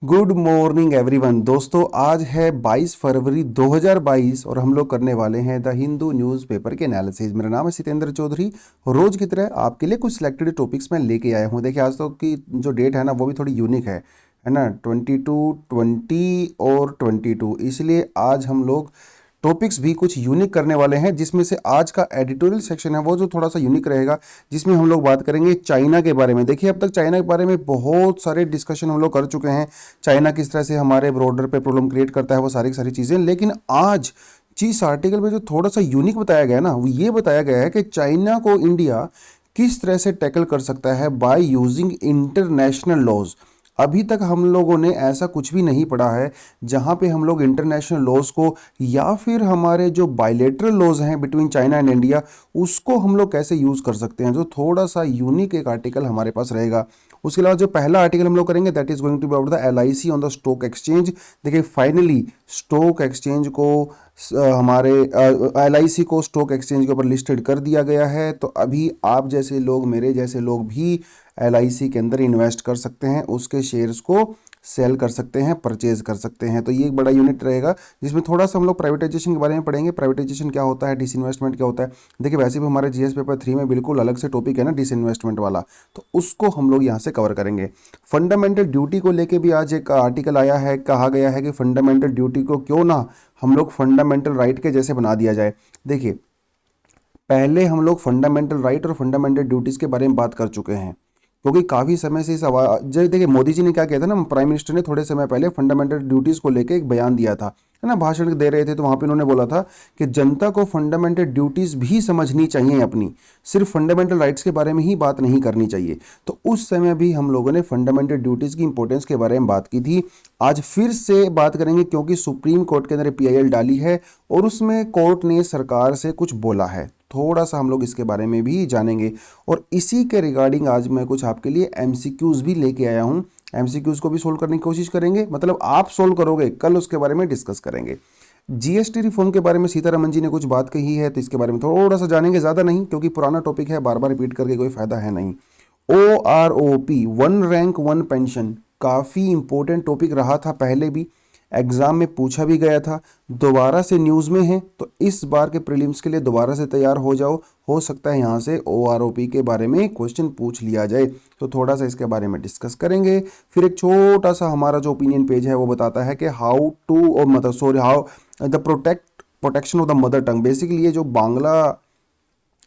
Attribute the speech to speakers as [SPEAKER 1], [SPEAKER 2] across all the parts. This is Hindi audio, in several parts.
[SPEAKER 1] Good morning everyone. दोस्तों आज है 22 फरवरी 2022 और हम लोग करने वाले हैं द हिंदू न्यूज़पेपर के एनालिसिस। मेरा नाम है सितेंद्र चौधरी। रोज की तरह आपके लिए कुछ सिलेक्टेड टॉपिक्स मैं लेके आया हूँ। देखिए आज तो की जो डेट है ना वो भी थोड़ी यूनिक है ना, 22, 20 और 22, इसलिए आज हम लोग टॉपिक्स भी कुछ यूनिक करने वाले हैं, जिसमें से आज का एडिटोरियल सेक्शन है वो जो थोड़ा सा यूनिक रहेगा, जिसमें हम लोग बात करेंगे चाइना के बारे में। देखिए अब तक चाइना के बारे में बहुत सारे डिस्कशन हम लोग कर चुके हैं, चाइना किस तरह से हमारे बॉर्डर पे प्रॉब्लम क्रिएट करता है, वो सारी सारी चीज़ें। लेकिन आज जिस आर्टिकल में जो थोड़ा सा यूनिक बताया गया है ना, वो ये बताया गया है कि चाइना को इंडिया किस तरह से टैकल कर सकता है बाय यूजिंग इंटरनेशनल लॉज। अभी तक हम लोगों ने ऐसा कुछ भी नहीं पढ़ा है जहां पे हम लोग इंटरनेशनल लॉज को या फिर हमारे जो बायलेटरल लॉज हैं बिटवीन चाइना एंड इंडिया उसको हम लोग कैसे यूज़ कर सकते हैं। जो थोड़ा सा यूनिक एक आर्टिकल हमारे पास रहेगा। उसके अलावा जो पहला आर्टिकल हम लोग करेंगे that is going to be about the LIC on the stock exchange. देखिए फाइनली स्टॉक एक्सचेंज को हमारे LIC को स्टॉक एक्सचेंज के ऊपर लिस्टेड कर दिया गया है। तो अभी आप जैसे लोग, मेरे जैसे लोग भी LIC के अंदर इन्वेस्ट कर सकते हैं, उसके शेयर्स को सेल कर सकते हैं, परचेज कर सकते हैं। तो ये एक बड़ा यूनिट रहेगा जिसमें थोड़ा सा हम लोग प्राइवेटाइजेशन के बारे में पढ़ेंगे। प्राइवेटाइजेशन क्या होता है, डिसइन्वेस्टमेंट क्या होता है। देखिए वैसे भी हमारे GS पेपर 3 में बिल्कुल अलग से टॉपिक है ना डिसइन्वेस्टमेंट वाला, तो उसको हम लोग यहाँ से कवर करेंगे। फंडामेंटल ड्यूटी को लेके भी आज एक आर्टिकल आया है, कहा गया है कि फंडामेंटल ड्यूटी को क्यों ना हम लोग फंडामेंटल राइट के जैसे बना दिया जाए। देखिए पहले हम लोग फंडामेंटल राइट और फंडामेंटल ड्यूटीज़ के बारे में बात कर चुके हैं, क्योंकि काफ़ी समय से इस आवाज जैसे देखिए मोदी जी ने क्या किया था ना, प्राइम मिनिस्टर ने थोड़े समय पहले फंडामेंटल ड्यूटीज़ को लेके एक बयान दिया था, है ना, भाषण दे रहे थे। तो वहाँ पे उन्होंने बोला था कि जनता को फंडामेंटल ड्यूटीज़ भी समझनी चाहिए अपनी, सिर्फ फंडामेंटल राइट्स के बारे में ही बात नहीं करनी चाहिए। तो उस समय भी हम लोगों ने फंडामेंटल ड्यूटीज़ की इंपॉर्टेंस के बारे में बात की थी। आज फिर से बात करेंगे क्योंकि सुप्रीम कोर्ट के अंदर PIL डाली है और उसमें कोर्ट ने सरकार से कुछ बोला है। थोड़ा सा हम लोग इसके बारे में भी जानेंगे और इसी के रिगार्डिंग आज मैं कुछ आपके लिए MCQs भी लेके आया हूँ। MCQs को भी सोल्व करने की कोशिश करेंगे, मतलब आप सोल्व करोगे, कल उसके बारे में डिस्कस करेंगे। GST रिफॉर्म के बारे में सीतारमन जी ने कुछ बात कही है, तो इसके बारे में थोड़ा सा जानेंगे, ज़्यादा नहीं, क्योंकि पुराना टॉपिक है, बार बार रिपीट करके कोई फायदा है नहीं। OROP, one rank one pension, काफ़ी इंपॉर्टेंट टॉपिक रहा था पहले भी, एग्ज़ाम में पूछा भी गया था, दोबारा से न्यूज़ में है, तो इस बार के प्रीलिम्स के लिए दोबारा से तैयार हो जाओ। हो सकता है यहाँ से OROP के बारे में क्वेश्चन पूछ लिया जाए, तो थोड़ा सा इसके बारे में डिस्कस करेंगे। फिर एक छोटा सा हमारा जो ओपिनियन पेज है वो बताता है कि हाउ टू और मतलब sorry how the protection of the mother tongue. Basically ये जो बांग्ला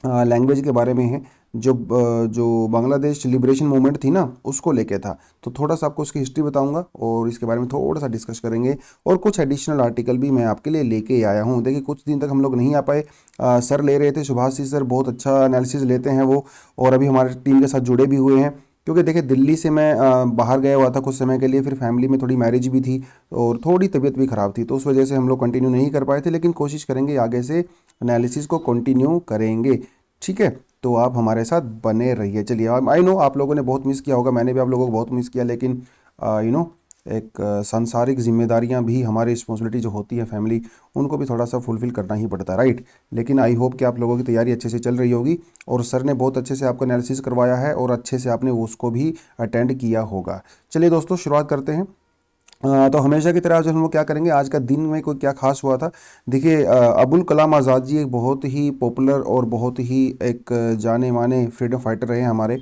[SPEAKER 1] लैंग्वेज के बारे में है, जो बांग्लादेश लिबरेशन मूवमेंट थी ना उसको लेके था, तो थोड़ा सा आपको उसकी हिस्ट्री बताऊंगा और इसके बारे में थोड़ा सा डिस्कस करेंगे। और कुछ एडिशनल आर्टिकल भी मैं आपके लिए लेके आया हूँ। देखिए कुछ दिन तक हम लोग नहीं आ पाए, सर ले रहे थे, सुभाष जी सर बहुत अच्छा एनालिसिस लेते हैं वो, और अभी हमारे टीम के साथ जुड़े भी हुए हैं। क्योंकि देखिए दिल्ली से मैं बाहर गया हुआ था कुछ समय के लिए, फिर फैमिली में थोड़ी मैरिज भी थी और थोड़ी तबीयत भी ख़राब थी, तो उस वजह से हम लोग कंटिन्यू नहीं कर पाए थे, लेकिन कोशिश करेंगे आगे से एनालिसिस को कंटिन्यू करेंगे। ठीक है, तो आप हमारे साथ बने रहिए। चलिए, आई नो आप लोगों ने बहुत मिस किया होगा, मैंने भी आप लोगों को बहुत मिस किया, लेकिन एक सांसारिक जिम्मेदारियां भी, हमारी रिस्पॉन्सिबिलिटी जो होती है फैमिली, उनको भी थोड़ा सा फुलफिल करना ही पड़ता है, राइट। लेकिन आई होप कि आप लोगों की तैयारी अच्छे से चल रही होगी और सर ने बहुत अच्छे से आपका एनालिसिस करवाया है और अच्छे से आपने उसको भी अटेंड किया होगा। चलिए दोस्तों शुरुआत करते हैं। तो हमेशा की तरह आज हम लोग क्या करेंगे, आज का दिन में कोई क्या खास हुआ था। देखिए अबुल कलाम आज़ाद जी एक बहुत ही पॉपुलर और बहुत ही एक जाने माने फ्रीडम फाइटर रहे हमारे।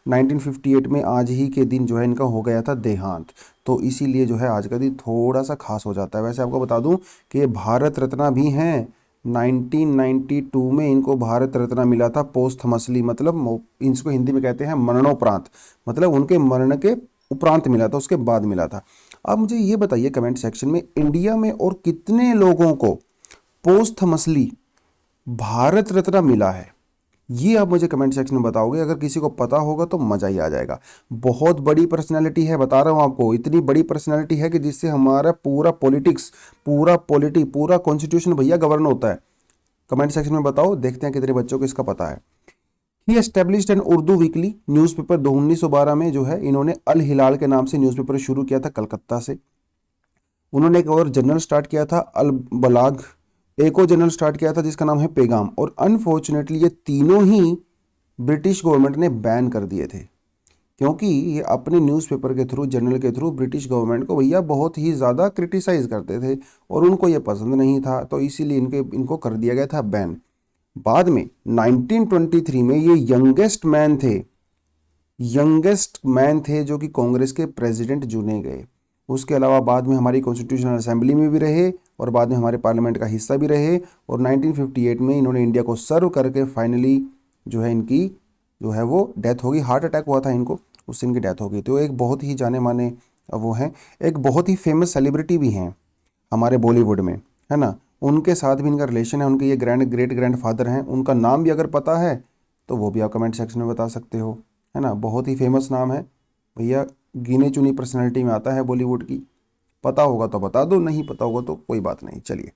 [SPEAKER 1] 1958 में आज ही के दिन जो है इनका हो गया था देहांत, तो इसीलिए जो है आज का दिन थोड़ा सा खास हो जाता है। वैसे आपको बता दूं कि ये भारत रत्न भी हैं। 1992 में इनको भारत रत्न मिला था पोस्थमसली, मतलब इसको हिंदी में कहते हैं मरणोपरांत, मतलब उनके मरण के उपरांत मिला था, उसके बाद मिला था। आप मुझे ये बताइए कमेंट सेक्शन में, इंडिया में और कितने लोगों को पोस्थमसली भारत रत्न मिला है, ये आप मुझे कमेंट सेक्शन में बताओगे। अगर किसी को पता होगा तो मजा ही आ जाएगा। बहुत बड़ी पर्सनैलिटी है, बता रहा हूँ आपको, इतनी बड़ी पर्सनैलिटी है कि जिससे हमारा पूरा पॉलिटिक्स, पूरा कॉन्स्टिट्यूशन भैया गवर्न होता है। कमेंट सेक्शन में बताओ, देखते हैं कितने बच्चों को इसका पता है। He established an Urdu weekly newspaper 1912 में जो है इन्होंने अल हिलाल के नाम से न्यूज़पेपर शुरू किया था कलकत्ता से। उन्होंने एक और जर्नल स्टार्ट किया था अल बलाग, एक और जर्नल स्टार्ट किया था जिसका नाम है पैगाम, और अनफॉर्चुनेटली ये तीनों ही ब्रिटिश गवर्नमेंट ने बैन कर दिए थे। क्योंकि ये अपने न्यूज़पेपर के थ्रू, जर्नल के थ्रू ब्रिटिश गवर्नमेंट को भैया बहुत ही ज़्यादा क्रिटिसाइज़ करते थे और उनको ये पसंद नहीं था, तो इसीलिए इनको कर दिया गया था बैन। बाद में 1923 में ये यंगेस्ट मैन थे जो कि कांग्रेस के प्रेसिडेंट चुने गए। उसके अलावा बाद में हमारी कॉन्स्टिट्यूशनल असेंबली में भी रहे और बाद में हमारे पार्लियामेंट का हिस्सा भी रहे, और 1958 में इन्होंने इंडिया को सर्व करके फाइनली जो है इनकी जो है वो डेथ हो गई। हार्ट अटैक हुआ था इनको, उससे इनकी डेथ हो गई। तो एक बहुत ही जाने माने वो हैं, एक बहुत ही फेमस सेलिब्रिटी भी हैं हमारे बॉलीवुड में, है ना। उनके साथ भी इनका रिलेशन है, उनके ये ग्रेट ग्रैंडफादर हैं। उनका नाम भी अगर पता है तो वो भी आप कमेंट सेक्शन में बता सकते हो, है ना। बहुत ही फेमस नाम है भैया, गिने चुनी पर्सनैलिटी में आता है बॉलीवुड की। पता होगा तो बता दो, नहीं पता होगा तो कोई बात नहीं। चलिए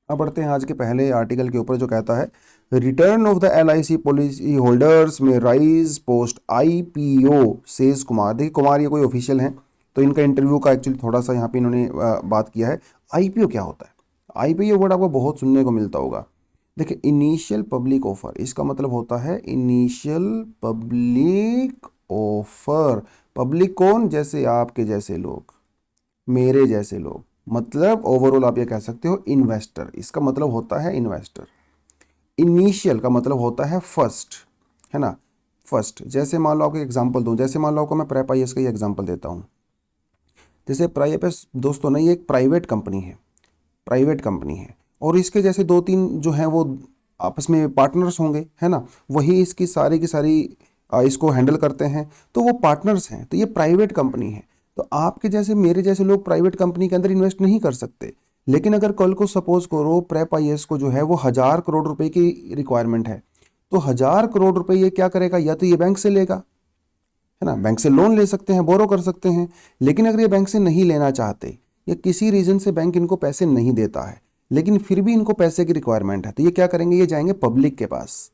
[SPEAKER 1] अब बढ़ते हैं आज के पहले आर्टिकल के ऊपर, जो कहता है return of the LIC policy holders में rise post IPO says Kumar. देखिए कुमार ये कोई ऑफिशियल हैं, तो इनका इंटरव्यू का एक्चुअली थोड़ा सा यहाँ पे इन्होंने बात किया है। IPO क्या होता है? IPO वर्ड आपको बहुत सुनने को मिलता होगा। देखिए इनिशियल पब्लिक ऑफर, इसका मतलब होता है इनिशियल पब्लिक ऑफर। पब्लिक कौन? जैसे आपके जैसे लोग, मेरे जैसे लोग, मतलब ओवरऑल आप ये कह सकते हो इन्वेस्टर। इसका मतलब होता है इन्वेस्टर। इनिशियल का मतलब होता है फर्स्ट, है ना, फर्स्ट। जैसे मान लो आपको एग्जांपल दूं, जैसे मान लो आपको मैं प्रेप IAS का ही एग्जांपल देता हूं। जैसे प्रेप IAS दोस्तों ना, ये एक प्राइवेट कंपनी है, प्राइवेट कंपनी है, और इसके जैसे दो तीन जो हैं वो आपस में पार्टनर्स होंगे, है ना। वही इसकी सारी की सारी इसको हैंडल करते हैं, तो वो पार्टनर्स हैं, तो ये प्राइवेट कंपनी है। तो आपके जैसे मेरे जैसे लोग प्राइवेट कंपनी के अंदर इन्वेस्ट नहीं कर सकते। लेकिन अगर कल को सपोज करो प्रेप IAS को जो है वो 1,000 करोड़ रुपए की रिक्वायरमेंट है, तो 1,000 करोड़ रुपए ये क्या करेगा? या तो ये बैंक से लेगा, है ना, बैंक से लोन ले सकते हैं, बोरो कर सकते हैं। लेकिन अगर ये बैंक से नहीं लेना चाहते या किसी रीजन से बैंक इनको पैसे नहीं देता है, लेकिन फिर भी इनको पैसे की रिक्वायरमेंट है, तो ये क्या करेंगे? ये जाएंगे पब्लिक के पास,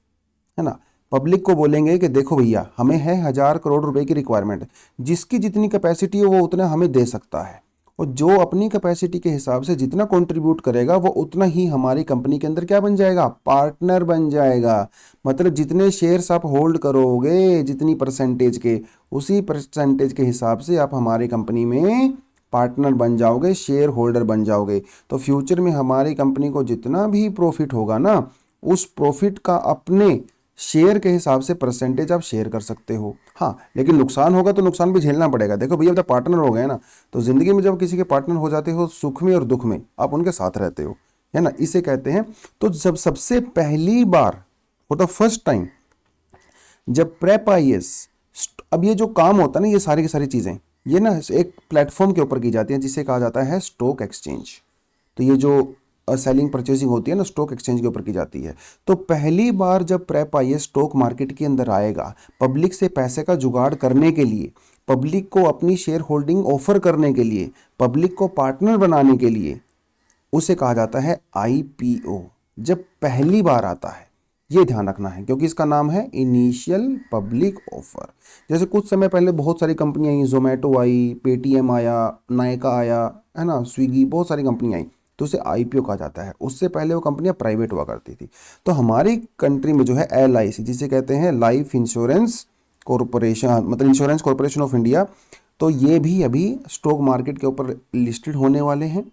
[SPEAKER 1] है ना। पब्लिक को बोलेंगे कि देखो भैया हमें है 1,000 करोड़ रुपए की रिक्वायरमेंट, जिसकी जितनी कैपेसिटी हो वो उतना हमें दे सकता है, और जो अपनी कैपेसिटी के हिसाब से जितना कंट्रीब्यूट करेगा वो उतना ही हमारी कंपनी के अंदर क्या बन जाएगा? पार्टनर बन जाएगा। मतलब जितने शेयर्स आप होल्ड करोगे जितनी परसेंटेज के, उसी परसेंटेज के हिसाब से आप हमारी कंपनी में पार्टनर बन जाओगे, शेयर होल्डर बन जाओगे। तो फ्यूचर में हमारी कंपनी को जितना भी प्रॉफिट होगा ना, उस प्रॉफिट का अपने शेयर के हिसाब से परसेंटेज आप शेयर कर सकते हो। हाँ, लेकिन नुकसान होगा तो नुकसान भी झेलना पड़ेगा। देखो भैया, जब पार्टनर हो गए ना, तो जिंदगी में जब किसी के पार्टनर हो जाते हो, सुख में और दुख में आप उनके साथ रहते हो, है ना, इसे कहते हैं। तो जब सबसे पहली बार फॉर द फर्स्ट टाइम जब प्रेप IAS, अब ये जो काम होता है ना, ये सारी की सारी चीज़ें ये ना एक प्लेटफॉर्म के ऊपर की जाती हैं जिसे कहा जाता है स्टॉक एक्सचेंज। तो ये जो सेलिंग परचेजिंग होती है ना, स्टॉक एक्सचेंज के ऊपर की जाती है। तो पहली बार जब प्रेप IAS स्टॉक मार्केट के अंदर आएगा, पब्लिक से पैसे का जुगाड़ करने के लिए, पब्लिक को अपनी शेयर होल्डिंग ऑफर करने के लिए, पब्लिक को पार्टनर बनाने के लिए, उसे कहा जाता है IPO। जब पहली बार आता है, ये ध्यान रखना है, क्योंकि इसका नाम है इनिशियल पब्लिक ऑफर। जैसे कुछ समय पहले बहुत सारी कंपनी आई, जोमेटो आई, पेटीएम आया, नायका आया, है ना, स्विगी, बहुत सारी कंपनी आई, तो उसे IPO कहा जाता है। उससे पहले वो कंपनियां प्राइवेट हुआ करती थी। तो हमारी कंट्री में जो है LIC, जिसे कहते हैं लाइफ इंश्योरेंस कॉरपोरेशन, मतलब इंश्योरेंस कॉरपोरेशन ऑफ इंडिया, तो ये भी अभी स्टॉक मार्केट के ऊपर लिस्टेड होने वाले हैं,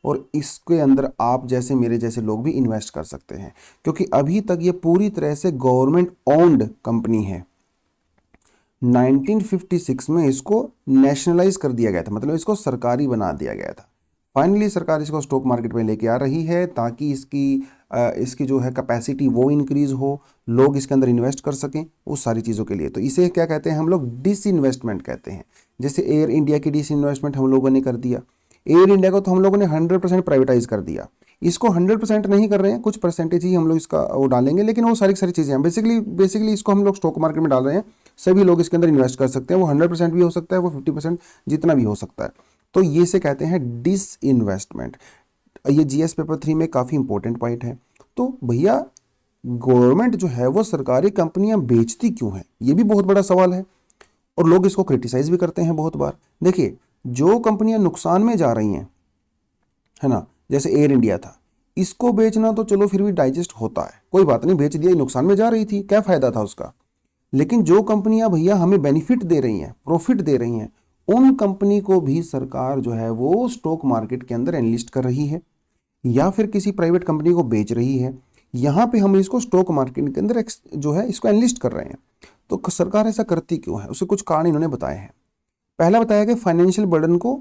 [SPEAKER 1] और इसके अंदर आप जैसे मेरे जैसे लोग भी इन्वेस्ट कर सकते हैं, क्योंकि अभी तक ये पूरी तरह से गवर्नमेंट ओन्ड कंपनी है। 1956 में इसको नेशनलाइज कर दिया गया था, मतलब इसको सरकारी बना दिया गया था। फाइनली सरकार इसको स्टॉक मार्केट में लेके आ रही है, ताकि इसकी जो है कैपेसिटी वो इंक्रीज हो, लोग इसके अंदर इन्वेस्ट कर सकें उस सारी चीज़ों के लिए। तो इसे क्या कहते हैं हम लोग? डिसइन्वेस्टमेंट कहते हैं। जैसे एयर इंडिया की डिसइन्वेस्टमेंट हम लोगों ने कर दिया, एयर इंडिया को तो हम लोगों ने 100% प्राइवेटाइज कर दिया। इसको 100% नहीं कर रहे हैं, कुछ परसेंटेज ही हम लोग इसका वो डालेंगे, लेकिन वो सारी चीज़ें हैं। बेसिकली इसको हम लोग स्टॉक मार्केट में डाल रहे हैं, सभी लोग इसके अंदर इन्वेस्ट कर सकते हैं। वो 100% भी हो सकता है, वो 50%, जितना भी हो सकता है। तो ये से कहते हैं डिसइन्वेस्टमेंट। ये GS पेपर 3 में काफ़ी इंपॉर्टेंट पॉइंट है। तो भैया गवर्नमेंट जो है वो सरकारी कंपनियां बेचती क्यों है, ये भी बहुत बड़ा सवाल है, और लोग इसको क्रिटिसाइज भी करते हैं बहुत बार। देखिए, जो कंपनियां नुकसान में जा रही हैं, है ना, जैसे एयर इंडिया था, इसको बेचना तो चलो फिर भी डाइजेस्ट होता है, कोई बात नहीं, बेच दिया, नुकसान में जा रही थी, क्या फायदा था उसका। लेकिन जो कंपनियां भैया हमें बेनिफिट दे रही हैं, प्रॉफिट दे रही हैं, उन कंपनी को भी सरकार जो है वो स्टॉक मार्केट के अंदर एनलिस्ट कर रही है या फिर किसी प्राइवेट कंपनी को बेच रही है। यहाँ पे हम इसको स्टॉक मार्केट के अंदर जो है इसको एनलिस्ट कर रहे हैं। तो सरकार ऐसा करती क्यों है, उसके कुछ कारण इन्होंने बताए हैं। पहला बताया कि फाइनेंशियल बर्डन को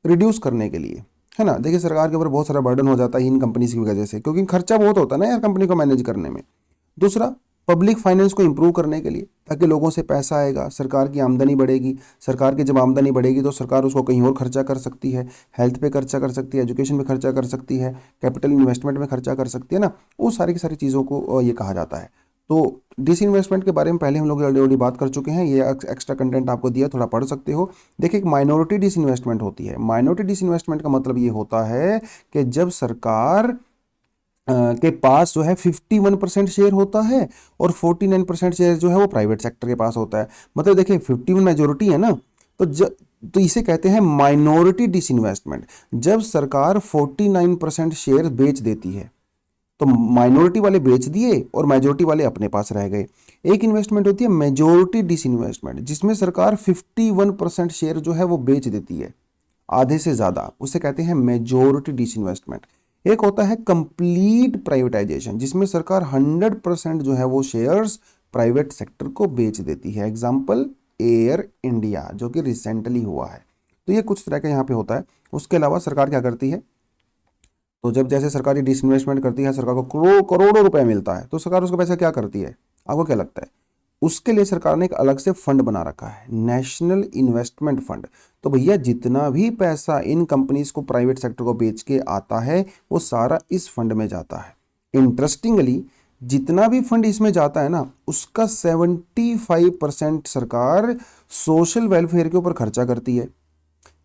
[SPEAKER 1] रिड्यूस करने के लिए, है ना। देखिए सरकार के ऊपर बहुत सारा बर्डन हो जाता है इन कंपनीज की वजह से, क्योंकि खर्चा बहुत होता है ना यार कंपनी को मैनेज करने में। दूसरा, पब्लिक फाइनेंस को इंप्रूव करने के लिए, ताकि लोगों से पैसा आएगा, सरकार की आमदनी बढ़ेगी। सरकार की जब आमदनी बढ़ेगी तो सरकार उसको कहीं और खर्चा कर सकती है, हेल्थ पे खर्चा कर सकती है, एजुकेशन में खर्चा कर सकती है, कैपिटल इन्वेस्टमेंट में खर्चा कर सकती है ना। वो सारी की सारी चीज़ों को ये कहा जाता है। तो डिसइन्वेस्टमेंट के बारे में पहले हम लोग ऑलरेडी बात कर चुके हैं, ये एक्स्ट्रा कंटेंट आपको दिया, थोड़ा पढ़ सकते हो। देखिए एक माइनॉरिटी डिसइन्वेस्टमेंट होती है। माइनॉरिटी डिसइन्वेस्टमेंट का मतलब ये होता है कि जब सरकार के पास जो है 51% शेयर होता है और 49% शेयर जो है वो प्राइवेट सेक्टर के पास होता है। मतलब देखिए 51 मेजोरिटी है ना, तो इसे कहते हैं माइनॉरिटी डिसइन्वेस्टमेंट। जब सरकार 49% शेयर बेच देती है तो माइनॉरिटी वाले बेच दिए और मेजोरिटी वाले अपने पास रह गए। एक इन्वेस्टमेंट होती है मेजोरिटी डिसइन्वेस्टमेंट, जिसमें सरकार 51% शेयर जो है वो बेच देती है, आधे से ज्यादा, उसे कहते हैं मेजोरिटी डिसइन्वेस्टमेंट। एक होता है कंप्लीट प्राइवेटाइजेशन, जिसमें सरकार 100% जो है वो शेयर्स प्राइवेट सेक्टर को बेच देती है। एग्जांपल एयर इंडिया, जो कि रिसेंटली हुआ है। तो ये कुछ तरह का यहाँ पे होता है। उसके अलावा सरकार क्या करती है, तो जब जैसे सरकारी डिसइन्वेस्टमेंट करती है, सरकार को करोड़ों रुपए मिलता है, तो सरकार उसका पैसा क्या करती है, आपको क्या लगता है? उसके लिए सरकार ने एक अलग से फंड बना रखा है, नेशनल इन्वेस्टमेंट फंड। तो भैया जितना भी पैसा इन कंपनीज को प्राइवेट सेक्टर को बेच के आता है वो सारा इस फंड में जाता है। इंटरेस्टिंगली जितना भी फंड इसमें जाता है ना, उसका 75% सरकार सोशल वेलफेयर के ऊपर खर्चा करती है,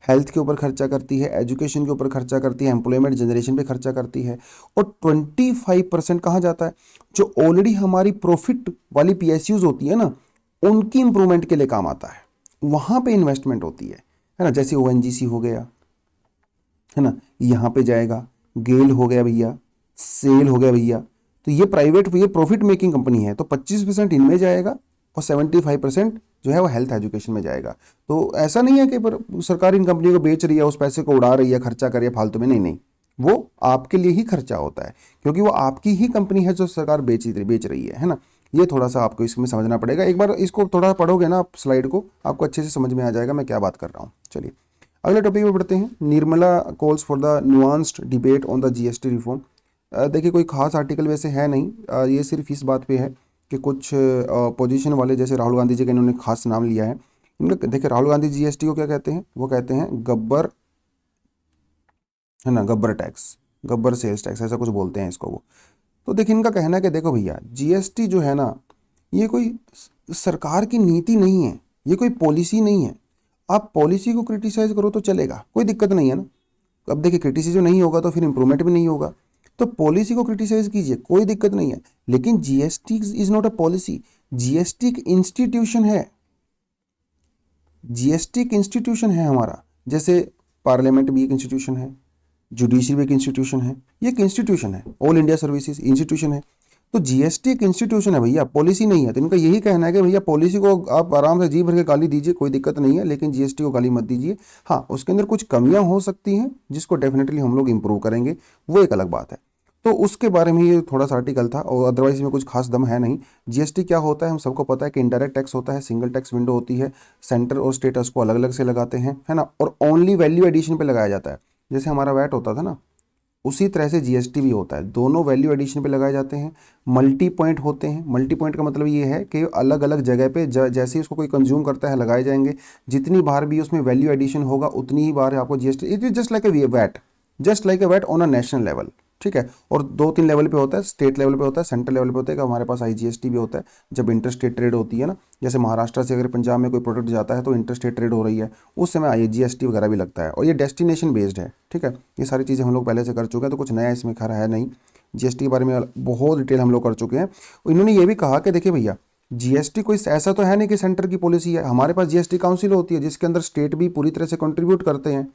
[SPEAKER 1] हेल्थ के ऊपर खर्चा करती है, एजुकेशन के ऊपर खर्चा करती है, एम्प्लॉयमेंट जनरेशन पे खर्चा करती है। और 25% कहाँ जाता है, जो ऑलरेडी हमारी प्रॉफिट वाली पीएसयूज होती है ना, उनकी इंप्रूवमेंट के लिए काम आता है, वहां पे इन्वेस्टमेंट होती है ना। जैसे ओएनजीसी हो गया, है ना, यहाँ पे जाएगा। गेल हो गया भैया, सेल हो गया भैया। तो ये प्राइवेट, ये प्रॉफिट मेकिंग कंपनी है, तो 25% इनमें जाएगा और 75% जो है वो हेल्थ एजुकेशन में जाएगा। तो ऐसा नहीं है कि पर सरकार इन कंपनियों को बेच रही है, उस पैसे को उड़ा रही है, खर्चा कर रही है फालतू में, नहीं नहीं, वो आपके लिए ही खर्चा होता है, क्योंकि वो आपकी ही कंपनी है जो सरकार बेच रही है ना। ये थोड़ा सा आपको इसमें समझना पड़ेगा। एक बार इसको थोड़ा पढ़ोगे ना आप स्लाइड को, आपको अच्छे से समझ में आ जाएगा मैं क्या बात कर रहा हूँ। चलिए अगले टॉपिक पे बढ़ते हैं। Nirmala calls for the nuanced debate on the GST reform. देखिए कोई खास आर्टिकल वैसे है नहीं, ये सिर्फ इस बात पे है कि कुछ पोजीशन वाले जैसे राहुल गांधी जी का इन्होंने खास नाम लिया है। इनका देखिए राहुल गांधी जीएसटी को क्या कहते हैं, वो कहते हैं गब्बर, है ना, Gabbar tax, Gabbar sales tax, ऐसा कुछ बोलते हैं इसको वो। तो देखिए इनका कहना है कि देखो भैया जीएसटी जो है ना, ये कोई सरकार की नीति नहीं है, ये कोई पॉलिसी नहीं है। आप पॉलिसी को क्रिटिसाइज करो तो चलेगा, कोई दिक्कत नहीं है ना। अब देखिए क्रिटिसाइज नहीं होगा तो फिर इंप्रूवमेंट भी नहीं होगा। तो पॉलिसी को क्रिटिसाइज कीजिए, कोई दिक्कत नहीं है, लेकिन GST is not a policy. GST एक इंस्टीट्यूशन है, जीएसटी एक इंस्टीट्यूशन है हमारा। जैसे पार्लियामेंट भी एक इंस्टीट्यूशन है, जुडिशरी भी एक इंस्टीट्यूशन है, ये एक इंस्टीट्यूशन है, ऑल इंडिया सर्विसेज इंस्टीट्यूशन है। तो जीएसटी एक इंस्टीट्यूशन है भैया, पॉलिसी नहीं है। तो इनका यही कहना है कि भैया पॉलिसी को आप आराम से जी भर के गाली दीजिए, कोई दिक्कत नहीं है, लेकिन जीएसटी को गाली मत दीजिए। हाँ उसके अंदर कुछ कमियां हो सकती हैं जिसको डेफिनेटली हम लोग इंप्रूव करेंगे, वो एक अलग बात है। तो उसके बारे में ये थोड़ा सा आर्टिकल था, और अदरवाइज इसमें कुछ खास दम है नहीं। जीएसटी क्या होता है हम सबको पता है कि इनडायरेक्ट टैक्स होता है, सिंगल टैक्स विंडो होती है, सेंटर और स्टेट उसको अलग अलग से लगाते हैं, है ना, और ओनली वैल्यू एडिशन पे लगाया जाता है। जैसे हमारा वैट होता था ना, उसी तरह से जीएसटी भी होता है, दोनों वैल्यू एडिशन पे लगाए जाते हैं। मल्टी पॉइंट होते हैं। मल्टी पॉइंट का मतलब ये है कि अलग अलग जगह पे जैसे ही उसको कोई कंज्यूम करता है लगाए जाएंगे। जितनी बार भी उसमें वैल्यू एडिशन होगा उतनी ही बार आपको GST, it is just like a VAT, just like a VAT on a national level, ठीक है। और 2-3 लेवल पे होता है, स्टेट लेवल पे होता है, सेंट्रल लेवल पे होता है, कि हमारे पास आईजीएसटी भी होता है जब इंटर स्टेट ट्रेड होती है ना। जैसे महाराष्ट्र से अगर पंजाब में कोई प्रोडक्ट जाता है तो इंटर स्टेट ट्रेड हो रही है, उस समय आईजीएसटी वगैरह भी लगता है, और ये डेस्टिनेशन बेस्ड है, ठीक है। ये सारी चीज़ें हम लोग पहले से कर चुके हैं, तो कुछ नया इसमें खैर है नहीं। जीएसटी के बारे में बहुत डिटेल हम लोग कर चुके हैं। इन्होंने ये भी कहा कि देखिए भैया जीएसटी कोई ऐसा तो है नहीं कि सेंटर की पॉलिसी है, हमारे पास जीएसटी काउंसिल होती है जिसके अंदर स्टेट भी पूरी तरह से कंट्रीब्यूट करते हैं।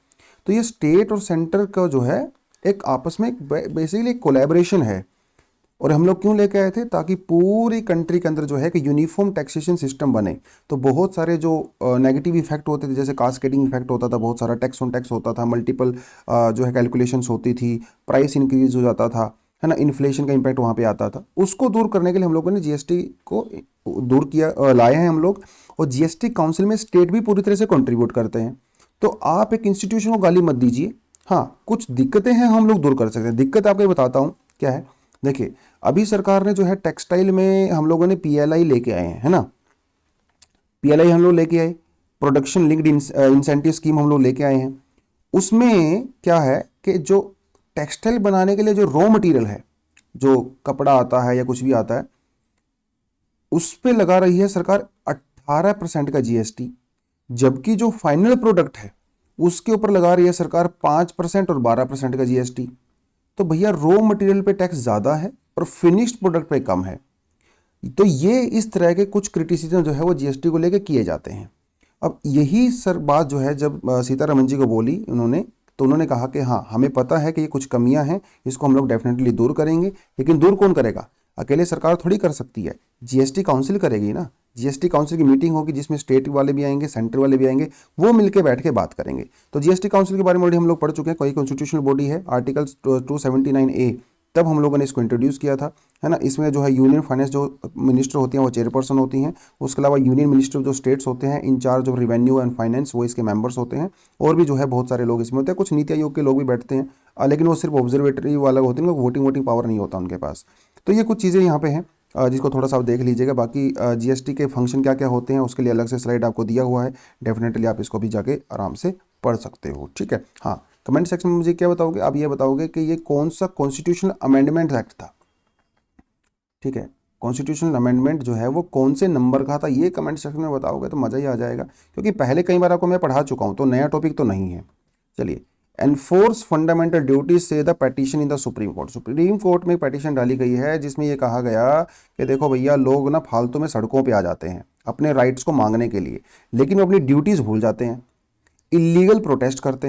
[SPEAKER 1] तो ये स्टेट और सेंटर का जो है एक आपस में बेसिकली एक कोलैबोरेशन है। और हम लोग क्यों लेके आए थे? ताकि पूरी कंट्री के अंदर जो है कि यूनिफॉर्म टैक्सेशन सिस्टम बने। तो बहुत सारे जो नेगेटिव इफेक्ट होते थे, जैसे कास्केडिंग इफेक्ट होता था, बहुत सारा टैक्स ऑन टैक्स होता था, मल्टीपल जो है कैलकुलेशंस होती थी, प्राइस इंक्रीज हो जाता था, है ना, इन्फ्लेशन का इम्पैक्ट वहाँ पे आता था। उसको दूर करने के लिए हम लोगों ने जीएसटी को दूर किया, लाए हैं हम लोग। और जीएसटी काउंसिल में स्टेट भी पूरी तरह से कंट्रीब्यूट करते हैं। तो आप एक इंस्टीट्यूशन को गाली मत दीजिए। हाँ, कुछ दिक्कतें हैं, हम लोग दूर कर सकते हैं। दिक्कत आपको बताता हूँ क्या है। देखिए, अभी सरकार ने जो है टेक्सटाइल में हम लोगों ने पीएलआई लेके आए हैं, है ना, पीएलआई हम लोग लेके आए, प्रोडक्शन लिंक्ड इंसेंटिव स्कीम हम लोग लेके आए हैं। उसमें क्या है कि जो टेक्सटाइल बनाने के लिए जो रॉ मटेरियल है, जो कपड़ा आता है या कुछ भी आता है, उस पे लगा रही है सरकार 18% का जीएसटी। जबकि जो फाइनल प्रोडक्ट है उसके ऊपर लगा रही है सरकार 5% और 12% का जीएसटी। तो भैया रॉ मटेरियल पे टैक्स ज़्यादा है और फिनिश्ड प्रोडक्ट पे कम है। तो ये इस तरह के कुछ क्रिटिसिज्म जो है वो जीएसटी को लेके किए जाते हैं। अब यही सर बात जो है जब सीतारमन जी को बोली उन्होंने, तो उन्होंने कहा कि हाँ, हमें पता है कि ये कुछ कमियां हैं, इसको हम लोग डेफिनेटली दूर करेंगे। लेकिन दूर कौन करेगा? अकेले सरकार थोड़ी कर सकती है, जीएसटी काउंसिल करेगी ना। जीएसटी काउंसिल की मीटिंग होगी जिसमें स्टेट वाले भी आएंगे, सेंटर वाले भी आएंगे, वो मिलकर बैठ के बात करेंगे। तो जीएसटी काउंसिल के बारे में ऑलरेडी हम लोग पढ़ चुके हैं, कोई कॉन्स्टिट्यूशनल बॉडी है, आर्टिकल 279A, तब हम लोगों ने इसको इंट्रोड्यूस किया था, है ना। इसमें जो है यूनियन फाइनेंस जो मिनिस्टर होती हैं वो चेयरपर्सन होती हैं। उसके अलावा यूनियन मिनिस्टर जो स्टेट्स होते हैं in charge of revenue and finance, वो इसके मेंबर्स होते हैं। और भी जो है बहुत सारे लोग इसमें होते हैं, कुछ नीति आयोग के लोग भी बैठते हैं, लेकिन वो सिर्फ ऑब्जर्वेटरी वाला होते हैं, वोटिंग पावर नहीं होता उनके पास। तो ये कुछ चीज़ें यहाँ पे हैं जिसको थोड़ा सा आप देख लीजिएगा। बाकी जीएसटी के फंक्शन क्या क्या होते हैं उसके लिए अलग से स्लाइड आपको दिया हुआ है, डेफिनेटली आप इसको भी जाके आराम से पढ़ सकते हो, ठीक है। हाँ, कमेंट सेक्शन में मुझे क्या बताओगे, आप ये बताओगे कि ये कौन सा कॉन्स्टिट्यूशनल अमेंडमेंट एक्ट था, ठीक है। कॉन्स्टिट्यूशनल अमेंडमेंट जो है वो कौन से नंबर का था, ये कमेंट सेक्शन में बताओगे तो मज़ा ही आ जाएगा, क्योंकि पहले कई बार आपको मैं पढ़ा चुका हूँ, तो नया टॉपिक तो नहीं है। चलिए, एनफोर्स फंडामेंटल ड्यूटीज से the petition in the supreme court. Supreme court में पेटिशन डाली गई है जिसमें ये कहा गया कि देखो भैया, लोग ना फालतू में सड़कों पे आ जाते हैं अपने राइट्स को मांगने के लिए, लेकिन वो अपनी ड्यूटीज़ भूल जाते हैं, इलीगल प्रोटेस्ट करते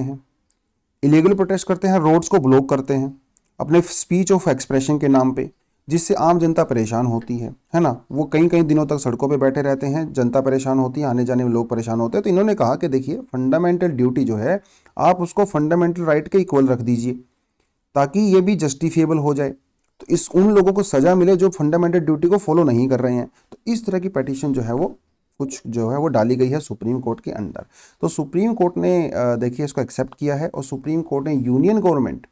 [SPEAKER 1] हैं, रोड्स को ब्लॉक करते हैं अपने स्पीच ऑफ एक्सप्रेशन के नाम पे, जिससे आम जनता परेशान होती है ना। वो कई कई दिनों तक सड़कों पे बैठे रहते हैं, जनता परेशान होती है, आने जाने में लोग परेशान होते हैं। तो इन्होंने कहा कि देखिए, फंडामेंटल ड्यूटी जो है आप उसको फंडामेंटल राइट के इक्वल रख दीजिए, ताकि ये भी जस्टिफिएबल हो जाए, तो इस उन लोगों को सजा मिले जो फंडामेंटल ड्यूटी को फॉलो नहीं कर रहे हैं। तो इस तरह की पिटीशन जो है वो कुछ जो है वो डाली गई है सुप्रीम कोर्ट के अंदर। तो सुप्रीम कोर्ट ने देखिए इसको एक्सेप्ट किया है, और सुप्रीम कोर्ट ने यूनियन गवर्नमेंट,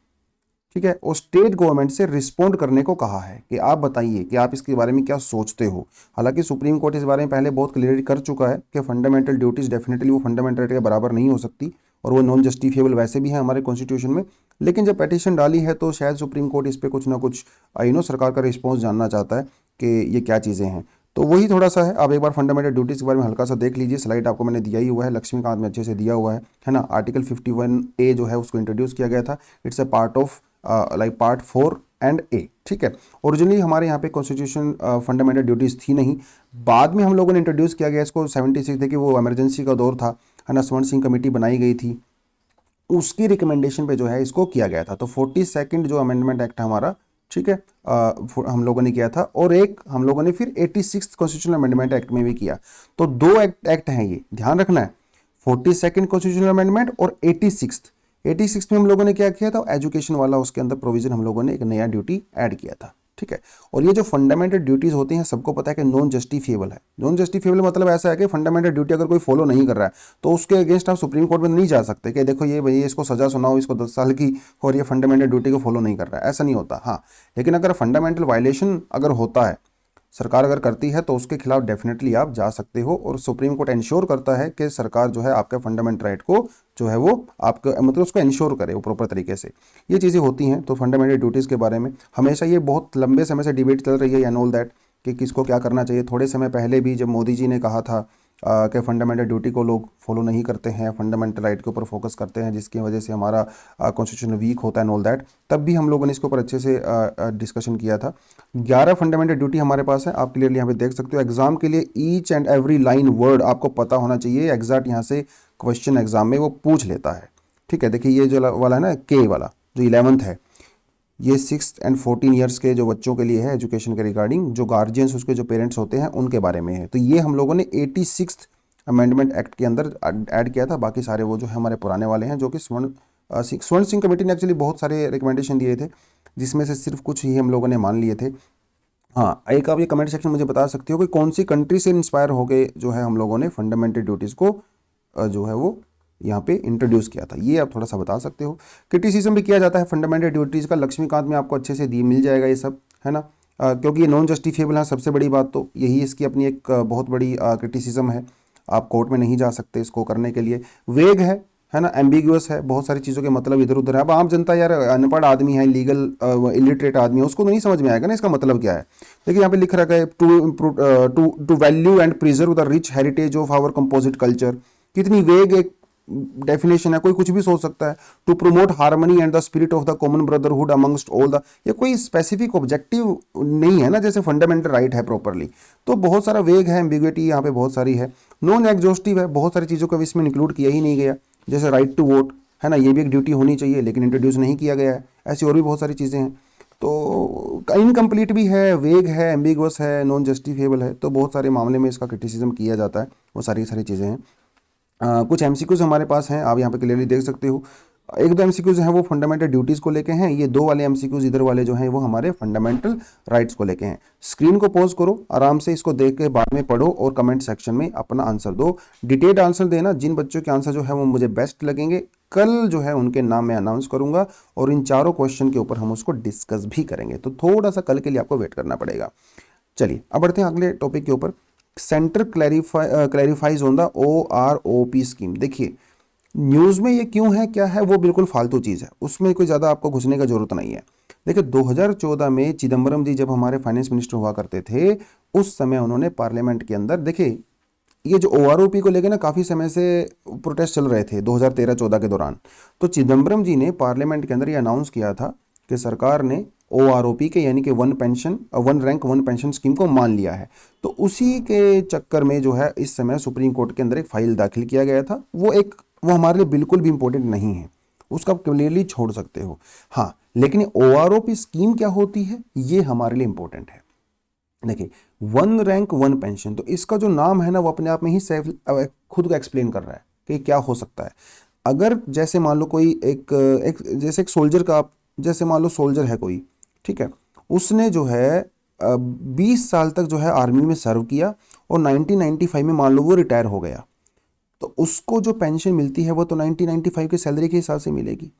[SPEAKER 1] ठीक है, और स्टेट गवर्नमेंट से रिस्पॉन्ड करने को कहा है कि आप बताइए कि आप इसके बारे में क्या सोचते हो। हालांकि सुप्रीम कोर्ट इस बारे में पहले बहुत क्लियर कर चुका है कि फंडामेंटल ड्यूटीज डेफिनेटली वो फंडामेंटल राइट के बराबर नहीं हो सकती, और वो नॉन जस्टिफिएबल वैसे भी है हमारे कॉन्स्टिट्यूशन में। लेकिन जब पिटीशन डाली है तो शायद सुप्रीम कोर्ट इस पर कुछ ना कुछ सरकार का रिस्पॉन्स जानना चाहता है कि ये क्या चीज़ें हैं। तो वही थोड़ा सा है, आप एक बार फंडामेंटल ड्यूटीज़ के बारे में हल्का सा देख लीजिए, स्लाइड आपको मैंने दिया ही हुआ है, लक्ष्मीकांत में अच्छे से दिया हुआ है ना। आर्टिकल 51A जो है उसको इंट्रोड्यूस किया गया था, it's a part of like part 4 and A, ठीक है। ओरिजिनली हमारे यहाँ पे कॉन्स्टिट्यूशन फंडामेंटल ड्यूटीज़ थी नहीं, बाद में हम लोगों ने इंट्रोड्यूस किया गया इसको। 76 देखिए वो इमरजेंसी का दौर था, है ना, स्वर्ण सिंह कमेटी बनाई गई थी, उसकी रिकमेंडेशन पे जो है इसको किया गया था। तो 42nd जो अमेंडमेंट एक्ट हमारा, ठीक है, हम लोगों ने किया था, और एक हम लोगों ने फिर 86th कॉन्स्टिट्यूशनल अमेंडमेंट एक्ट में भी किया। तो दो एक्ट हैं, ये ध्यान रखना है, 42nd कॉन्स्टिट्यूशनल अमेंडमेंट और 86th में हम लोगों ने क्या किया था, एजुकेशन वाला उसके अंदर प्रोविजन हम लोगों ने एक नया ड्यूटी ऐड किया था, ठीक है। और ये जो फंडामेंटल ड्यूटीज होती हैं सबको पता है कि नॉन जस्टिफिएबल है। नॉन जस्टिफिएबल मतलब ऐसा है कि फंडामेंटल ड्यूटी अगर कोई फॉलो नहीं कर रहा है तो उसके अगेंस्ट आप सुप्रीम कोर्ट में नहीं जा सकते कि देखो ये भैया इसको सजा सुनाओ, इसको 10 साल की, और ये फंडामेंटल ड्यूटी को फॉलो नहीं कर रहा है, ऐसा नहीं होता। हाँ, लेकिन अगर फंडामेंटल वायलेशन अगर होता है, सरकार अगर करती है, तो उसके खिलाफ डेफिनेटली आप जा सकते हो, और सुप्रीम कोर्ट इंश्योर करता है कि सरकार जो है आपके फंडामेंटल राइट को जो है वो आपका मतलब उसको इंश्योर करे वो प्रॉपर तरीके से। ये चीज़ें होती हैं। तो फंडामेंटल ड्यूटीज़ के बारे में हमेशा ये बहुत लंबे समय से डिबेट चल रही है एंड ऑल दैट कि किसको क्या करना चाहिए। थोड़े समय पहले भी जब मोदी जी ने कहा था कि फंडामेंटल ड्यूटी को लोग फॉलो नहीं करते हैं, फंडामेंटल राइट के ऊपर फोकस करते हैं, जिसकी वजह से हमारा कॉन्स्टिट्यूशन वीक होता है एंड ऑल दैट, तब भी हम लोगों ने इसके ऊपर अच्छे से डिस्कशन किया था। 11 फंडामेंटल ड्यूटी हमारे पास है, आप क्लियरली यहाँ पे देख सकते हो। एग्जाम के लिए each and every line word आपको पता होना चाहिए, एग्जैक्ट यहाँ से क्वेश्चन एग्जाम में वो पूछ लेता है, ठीक है। देखिए ये जो वाला है ना, के वाला जो 11th है, ये 6 and 14 ईयर्स के जो बच्चों के लिए है एजुकेशन के रिगार्डिंग, जो गार्जियंस उसके जो पेरेंट्स होते हैं उनके बारे में है। तो ये हम लोगों ने 86th अमेंडमेंट एक्ट के अंदर ऐड किया था। बाकी सारे वो जो है हमारे पुराने वाले हैं, जो कि स्वर्ण सिंह कमेटी ने एक्चुअली बहुत सारे रिकमेंडेशन दिए थे, जिसमें से सिर्फ कुछ ही हम लोगों ने मान लिए थे। हाँ, एक आप ये कमेंट सेक्शन मुझे बता सकते हो कि कौन सी कंट्री से इंस्पायर हो गए जो है हम लोगों ने फंडामेंटल ड्यूटीज़ को जो है वो यहाँ पे इंट्रोड्यूस किया था, ये आप थोड़ा सा बता सकते हो। क्रिटिसिज्म भी किया जाता है फंडामेंटल ड्यूटीज़ का, लक्ष्मीकांत में आपको अच्छे से दी मिल जाएगा ये सब, है ना। क्योंकि ये नॉन जस्टिफिएबल है, सबसे बड़ी बात तो यही इसकी अपनी एक बहुत बड़ी क्रिटिसिज्म है। आप कोर्ट में नहीं जा सकते इसको करने के लिए। वेग है ना, एम्बिग्यूअस है, बहुत सारी चीज़ों के मतलब इधर उधर है। अब आम जनता यार, अनपढ़ आदमी है, लीगल इलिटरेट आदमी है, उसको तो नहीं समझ में आएगा ना इसका मतलब क्या है। देखिए यहाँ पे लिख रखा है to value and preserve the rich heritage of our composite culture. कितनी वेग एक डेफिनेशन है, कोई कुछ भी सोच सकता है। To promote harmony and the spirit of the common brotherhood amongst all the, ये कोई स्पेसिफिक ऑब्जेक्टिव नहीं है ना, जैसे फंडामेंटल राइट है प्रॉपरली। तो बहुत सारा वेग है, एम्बिग्युइटी यहाँ पे बहुत सारी है। नॉन एग्जॉस्टिव है, बहुत सारी चीज़ों को इसमें इंक्लूड किया ही नहीं गया, जैसे राइट टू वोट, है ना, ये भी एक ड्यूटी होनी चाहिए लेकिन इंट्रोड्यूस नहीं किया गया है। ऐसी और भी बहुत सारी चीज़ें हैं। तो इनकम्प्लीट भी है, वेग है, एम्बिगुअस है, नॉन जस्टिफिएबल है। तो बहुत सारे मामले में इसका क्रिटिसिज्म किया जाता है, वो सारी सारी चीज़ें हैं। कुछ एमसीक्यूज हमारे पास हैं, आप यहाँ पे क्लियरली देख सकते हो। एक दो एमसीक्यूज हैं वो फंडामेंटल ड्यूटीज़ को लेके हैं, ये दो वाले एमसीक्यूज इधर वाले जो हैं वो हमारे फंडामेंटल राइट्स को लेके हैं। स्क्रीन को पॉज करो, आराम से इसको देख के बाद में पढ़ो और कमेंट सेक्शन में अपना आंसर दो। डिटेल्ड आंसर देना, जिन बच्चों के आंसर जो है वो मुझे बेस्ट लगेंगे, कल जो है उनके नाम मैं अनाउंस करूंगा और इन चारों क्वेश्चन के ऊपर हम उसको डिस्कस भी करेंगे। तो थोड़ा सा कल के लिए आपको वेट करना पड़ेगा। चलिए अब बढ़ते हैं अगले टॉपिक के ऊपर। Centre clarifies on the OROP scheme. देखिए न्यूज़ में ये क्यों है, क्या है, वो बिल्कुल फालतू चीज़ है, उसमें कोई ज़्यादा आपको घुसने का जरूरत नहीं है। देखिए 2014 में चिदम्बरम जी जब हमारे फाइनेंस मिनिस्टर हुआ करते थे, उस समय उन्होंने पार्लियामेंट के अंदर, देखिए ये जो OROP को लेकर ना काफ़ी समय से प्रोटेस्ट चल रहे थे 2013-14 के दौरान। तो चिदम्बरम जी ने पार्लियामेंट के अंदर ये अनाउंस किया था कि सरकार ने OROP के यानी कि one rank one pension scheme को मान लिया है। तो उसी के चक्कर में जो है इस समय सुप्रीम कोर्ट के अंदर एक फाइल दाखिल किया गया था। वो हमारे लिए बिल्कुल भी इंपॉर्टेंट नहीं है, उसका आप क्लियरली छोड़ सकते हो। हाँ, लेकिन OROP स्कीम क्या होती है ये हमारे लिए इंपॉर्टेंट है। देखिए वन रैंक वन पेंशन, तो इसका जो नाम है ना वो अपने आप में ही खुद को एक्सप्लेन कर रहा है कि क्या हो सकता है। अगर जैसे मान लो कोई जैसे एक सोल्जर का, जैसे मान लो सोल्जर है कोई, ठीक है, उसने जो है 20 साल तक जो है आर्मी में सर्व किया और 1995 में मान लो वो रिटायर हो गया, तो उसको जो पेंशन मिलती है वो तो 1995 की सैलरी के हिसाब से मिलेगी।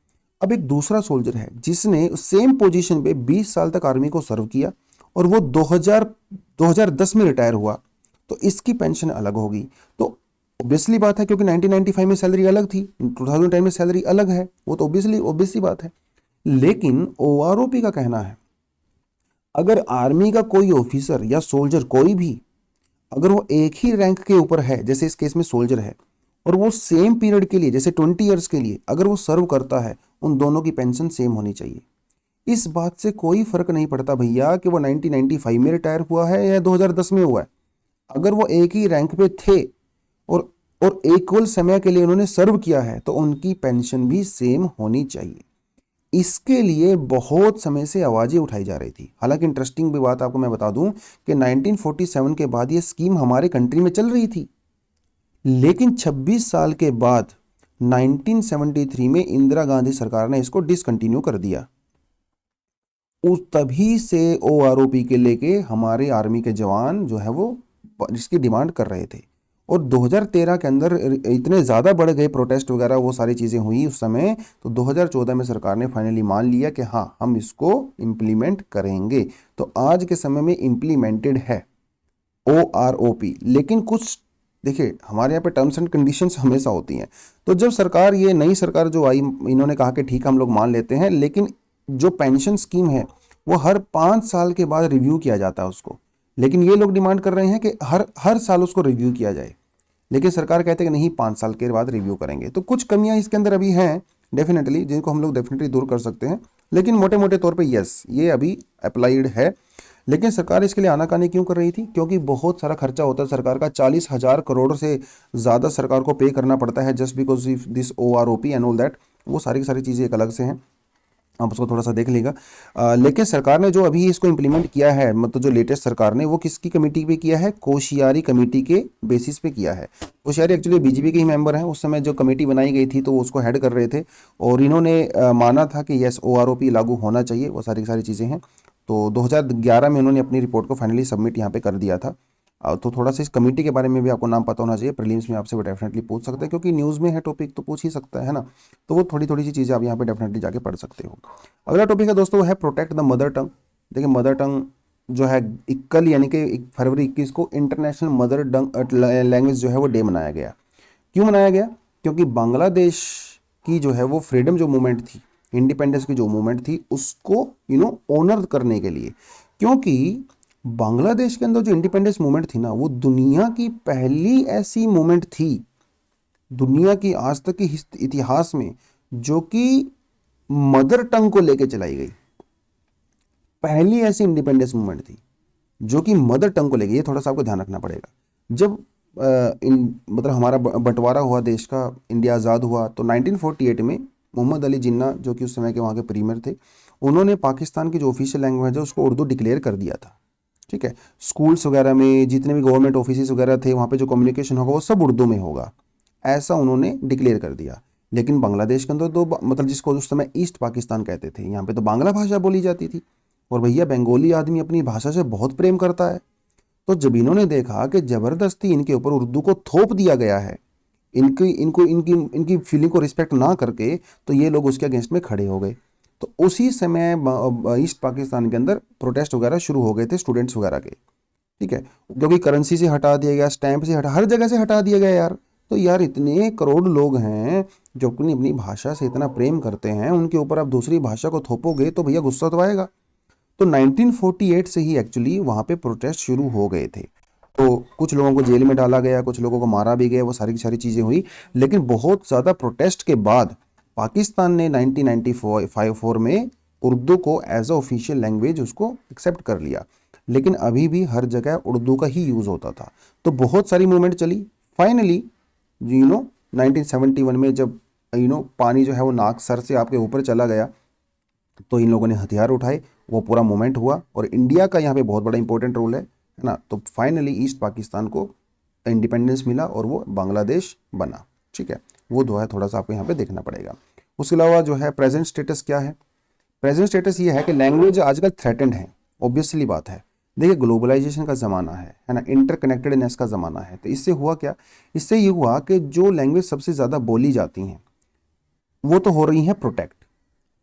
[SPEAKER 1] अब एक दूसरा सोल्जर है जिसने सेम पोजीशन पे 20 साल तक आर्मी को सर्व किया और वो 2010 में रिटायर हुआ, तो इसकी पेंशन अलग होगी। तो ऑब्वियसली बात है, क्योंकि 1995 में सैलरी अलग थी, 2010 में सैलरी अलग है, वो तो ऑब्वियसली बात है। लेकिन OROP का कहना है अगर आर्मी का कोई ऑफिसर या सोल्जर कोई भी, अगर वो एक ही रैंक के ऊपर है, जैसे इस केस में सोल्जर है, और वो सेम पीरियड के लिए जैसे 20 ईयर्स के लिए अगर वो सर्व करता है, उन दोनों की पेंशन सेम होनी चाहिए। इस बात से कोई फर्क नहीं पड़ता भैया कि वो 1995 में रिटायर हुआ है या 2010 में हुआ है। अगर वो एक ही रैंक पे थे और इक्वल समय के लिए उन्होंने सर्व किया है, तो उनकी पेंशन भी सेम होनी चाहिए। इसके लिए बहुत समय से आवाजें उठाई जा रही थी। हालांकि इंटरेस्टिंग भी बात आपको मैं बता दूं कि 1947 के बाद ये स्कीम हमारे कंट्री में चल रही थी, लेकिन 26 साल के बाद 1973 में इंदिरा गांधी सरकार ने इसको डिसकंटिन्यू कर दिया। उस तभी से OROP के लेके हमारे आर्मी के जवान जो है वो इसकी डिमांड कर रहे थे, और 2013 के अंदर इतने ज़्यादा बढ़ गए प्रोटेस्ट वगैरह, वो सारी चीज़ें हुई उस समय, तो 2014 में सरकार ने फाइनली मान लिया कि हाँ हम इसको इम्प्लीमेंट करेंगे। तो आज के समय में इम्प्लीमेंटेड है OROP। लेकिन कुछ देखिए हमारे यहाँ पे टर्म्स एंड कंडीशंस हमेशा होती हैं। तो जब सरकार, ये नई सरकार जो आई, इन्होंने कहा कि ठीक है हम लोग मान लेते हैं, लेकिन जो पेंशन स्कीम है वो हर 5 साल के बाद रिव्यू किया जाता है उसको। लेकिन ये लोग डिमांड कर रहे हैं कि हर साल उसको रिव्यू किया जाए, लेकिन सरकार कहते हैं कि नहीं 5 साल के बाद रिव्यू करेंगे। तो कुछ कमियां इसके अंदर अभी हैं डेफिनेटली, जिनको हम लोग डेफिनेटली दूर कर सकते हैं, लेकिन मोटे मोटे तौर पे यस ये अभी अप्लाइड है। लेकिन सरकार इसके लिए आनाकानी क्यों कर रही थी, क्योंकि बहुत सारा खर्चा होता है सरकार का, 40,000 करोड़ से ज़्यादा सरकार को पे करना पड़ता है just because this OROP and all that. वो सारी की सारी चीज़ें एक अलग से हैं। आप उसको थोड़ा सा देख लेगा। लेकिन सरकार ने जो अभी इसको इम्प्लीमेंट किया है, मतलब जो लेटेस्ट सरकार ने, वो किसकी कमेटी पे किया है? कोश्यारी कमेटी के बेसिस पे किया है। कोश्यारी एक्चुअली बीजेपी के ही मेंबर हैं। उस समय जो कमेटी बनाई गई थी तो वो उसको हेड कर रहे थे, और इन्होंने माना था कि यस OROP लागू होना चाहिए, वो सारी सारी चीज़ें हैं। तो 2011 में उन्होंने अपनी रिपोर्ट को फाइनली सबमिट यहाँ पे कर दिया था। तो थोड़ा सा इस कमेटी के बारे में भी आपको नाम पता होना चाहिए, प्रीलिम्स में आपसे वो डेफिनेटली पूछ सकते हैं, क्योंकि न्यूज़ में है टॉपिक तो पूछ ही सकता है ना। तो वो थोड़ी थोड़ी सी चीज़ें आप यहाँ पे डेफिनेटली जाके पढ़ सकते हो। अगला टॉपिक है दोस्तों, वो है प्रोटेक्ट द मदर टंग। देखिए मदर टंग जो है, कल यानी कि 1 फरवरी 21 को इंटरनेशनल मदर टंग लैंग्वेज जो है वो डे मनाया गया। क्यों मनाया गया? क्योंकि बांग्लादेश की जो है वो फ्रीडम जो मूवमेंट थी, इंडिपेंडेंस की जो मूवमेंट थी, उसको ऑनर करने के लिए। क्योंकि बांग्लादेश के अंदर जो इंडिपेंडेंस मूवमेंट थी ना, वो दुनिया की पहली ऐसी मूवमेंट थी, दुनिया की आज तक के इतिहास में, जो कि मदर टंग को लेके चलाई गई। पहली ऐसी इंडिपेंडेंस मूवमेंट थी जो कि मदर टंग को लेके, ये थोड़ा सा आपको ध्यान रखना पड़ेगा। जब मतलब हमारा बंटवारा हुआ देश का, इंडिया आज़ाद हुआ, तो 1948 में मोहम्मद अली जिन्ना, जो कि उस समय के वहाँ के प्रीमियर थे, उन्होंने पाकिस्तान की जो ऑफिशियल लैंग्वेज है उसको उर्दू डिक्लेयर कर दिया था। ठीक है, स्कूल्स वगैरह में जितने भी गवर्नमेंट ऑफिस वगैरह थे, वहाँ पे जो कम्युनिकेशन होगा वो सब उर्दू में होगा, ऐसा उन्होंने डिक्लेयर कर दिया। लेकिन बांग्लादेश के अंदर तो मतलब जिसको उस समय ईस्ट पाकिस्तान कहते थे, यहाँ पे तो बांग्ला भाषा बोली जाती थी। और भैया बंगाली आदमी अपनी भाषा से बहुत प्रेम करता है। तो जब इन्होंने देखा कि जबरदस्ती इनके ऊपर उर्दू को थोप दिया गया है, इनकी इनको इनकी इनकी फीलिंग को रिस्पेक्ट ना करके, तो ये लोग उसके अगेंस्ट में खड़े हो गए। तो उसी समय ईस्ट पाकिस्तान के अंदर प्रोटेस्ट वगैरह शुरू हो गए थे स्टूडेंट्स वगैरह के। ठीक है, क्योंकि करेंसी से हटा दिया गया, स्टैंप से हटा, हर जगह से हटा दिया गया यार। तो यार इतने करोड़ लोग हैं जो अपनी अपनी भाषा से इतना प्रेम करते हैं, उनके ऊपर आप दूसरी भाषा को थोपोगे तो भैया गुस्सा तो आएगा। तो 1948 से ही एक्चुअली वहाँ पे प्रोटेस्ट शुरू हो गए थे। तो कुछ लोगों को जेल में डाला गया, कुछ लोगों को मारा भी गया, वो सारी की सारी चीज़ें हुई। लेकिन बहुत ज़्यादा प्रोटेस्ट के बाद पाकिस्तान ने 1994 में उर्दू को एज अ ऑफिशियल लैंग्वेज उसको एक्सेप्ट कर लिया। लेकिन अभी भी हर जगह उर्दू का ही यूज़ होता था। तो बहुत सारी मूवमेंट चली। फाइनली 1971 में जब पानी जो है वो नाक सर से आपके ऊपर चला गया, तो इन लोगों ने हथियार उठाए, वो पूरा मूवमेंट हुआ, और इंडिया का यहाँ पे बहुत बड़ा इंपॉर्टेंट रोल है ना। तो फाइनली ईस्ट पाकिस्तान को इंडिपेंडेंस मिला और वो बांग्लादेश बना। ठीक है, वो जो है थोड़ा सा आपको यहाँ पे देखना पड़ेगा। उसके अलावा जो है प्रेजेंट स्टेटस क्या है? प्रेजेंट स्टेटस ये है कि लैंग्वेज आजकल थ्रेटेंड है, ऑब्वियसली बात है। देखिए ग्लोबलाइजेशन का ज़माना है ना, इंटरकनेक्टेडनेस का ज़माना है। तो इससे हुआ क्या? इससे ये हुआ कि जो लैंग्वेज सबसे ज़्यादा बोली जाती हैं वो तो हो रही हैं प्रोटेक्ट,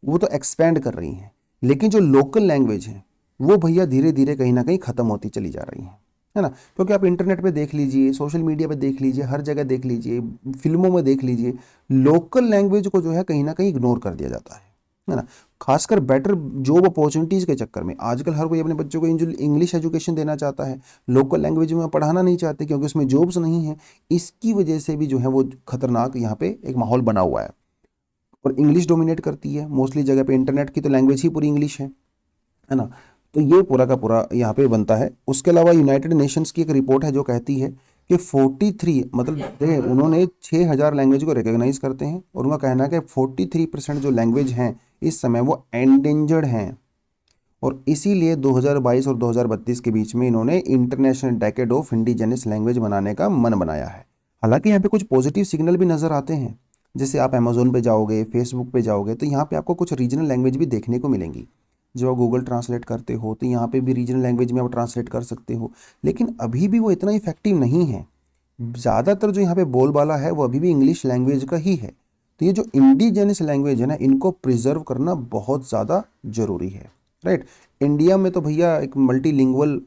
[SPEAKER 1] वो तो एक्सपेंड कर रही हैं। लेकिन जो लोकल लैंग्वेज है वो भैया धीरे धीरे कहीं ना कहीं ख़त्म होती चली जा रही है ना। क्योंकि आप इंटरनेट पे देख लीजिए, सोशल मीडिया पे देख लीजिए, हर जगह देख लीजिए, फिल्मों में देख लीजिए, लोकल लैंग्वेज को जो है कहीं ना कहीं इग्नोर कर दिया जाता है ना। खासकर बेटर जॉब अपॉर्चुनिटीज़ के चक्कर में आजकल हर कोई अपने बच्चों को इंग्लिश एजुकेशन देना चाहता है, लोकल लैंग्वेज में पढ़ाना नहीं चाहते, क्योंकि उसमें जॉब्स नहीं है। इसकी वजह से भी जो है वो खतरनाक यहाँ पे एक माहौल बना हुआ है, और इंग्लिश डोमिनेट करती है मोस्टली जगह पे। इंटरनेट की तो लैंग्वेज ही पूरी इंग्लिश है ना। तो ये पूरा का पूरा यहाँ पे बनता है। उसके अलावा यूनाइटेड नेशंस की एक रिपोर्ट है जो कहती है कि 43, मतलब देखिए उन्होंने 6000 लैंग्वेज को रिकॉग्नाइज करते हैं, और उनका कहना है कि 43% जो लैंग्वेज हैं इस समय वो एंडेंजर्ड हैं। और इसीलिए 2022 और 2032 के बीच में इन्होंने international decade of indigenous language बनाने का मन बनाया है। हालांकि यहाँ पे कुछ पॉजिटिव सिग्नल भी नज़र आते हैं। जैसे आप अमेजोन पे जाओगे, फेसबुक पे जाओगे, तो यहाँ पे आपको कुछ रीजनल लैंग्वेज भी देखने को मिलेंगी। जब आप गूगल ट्रांसलेट करते हो तो यहाँ पे भी रीजनल लैंग्वेज में आप ट्रांसलेट कर सकते हो। लेकिन अभी भी वो इतना इफेक्टिव नहीं है। ज़्यादातर जो यहाँ पे बोलबाला है वो अभी भी इंग्लिश लैंग्वेज का ही है। तो ये जो इंडिजिनस लैंग्वेज है ना, इनको प्रिजर्व करना बहुत ज़्यादा ज़रूरी है। राइट, इंडिया में तो भैया एक मल्टीलिंगुअल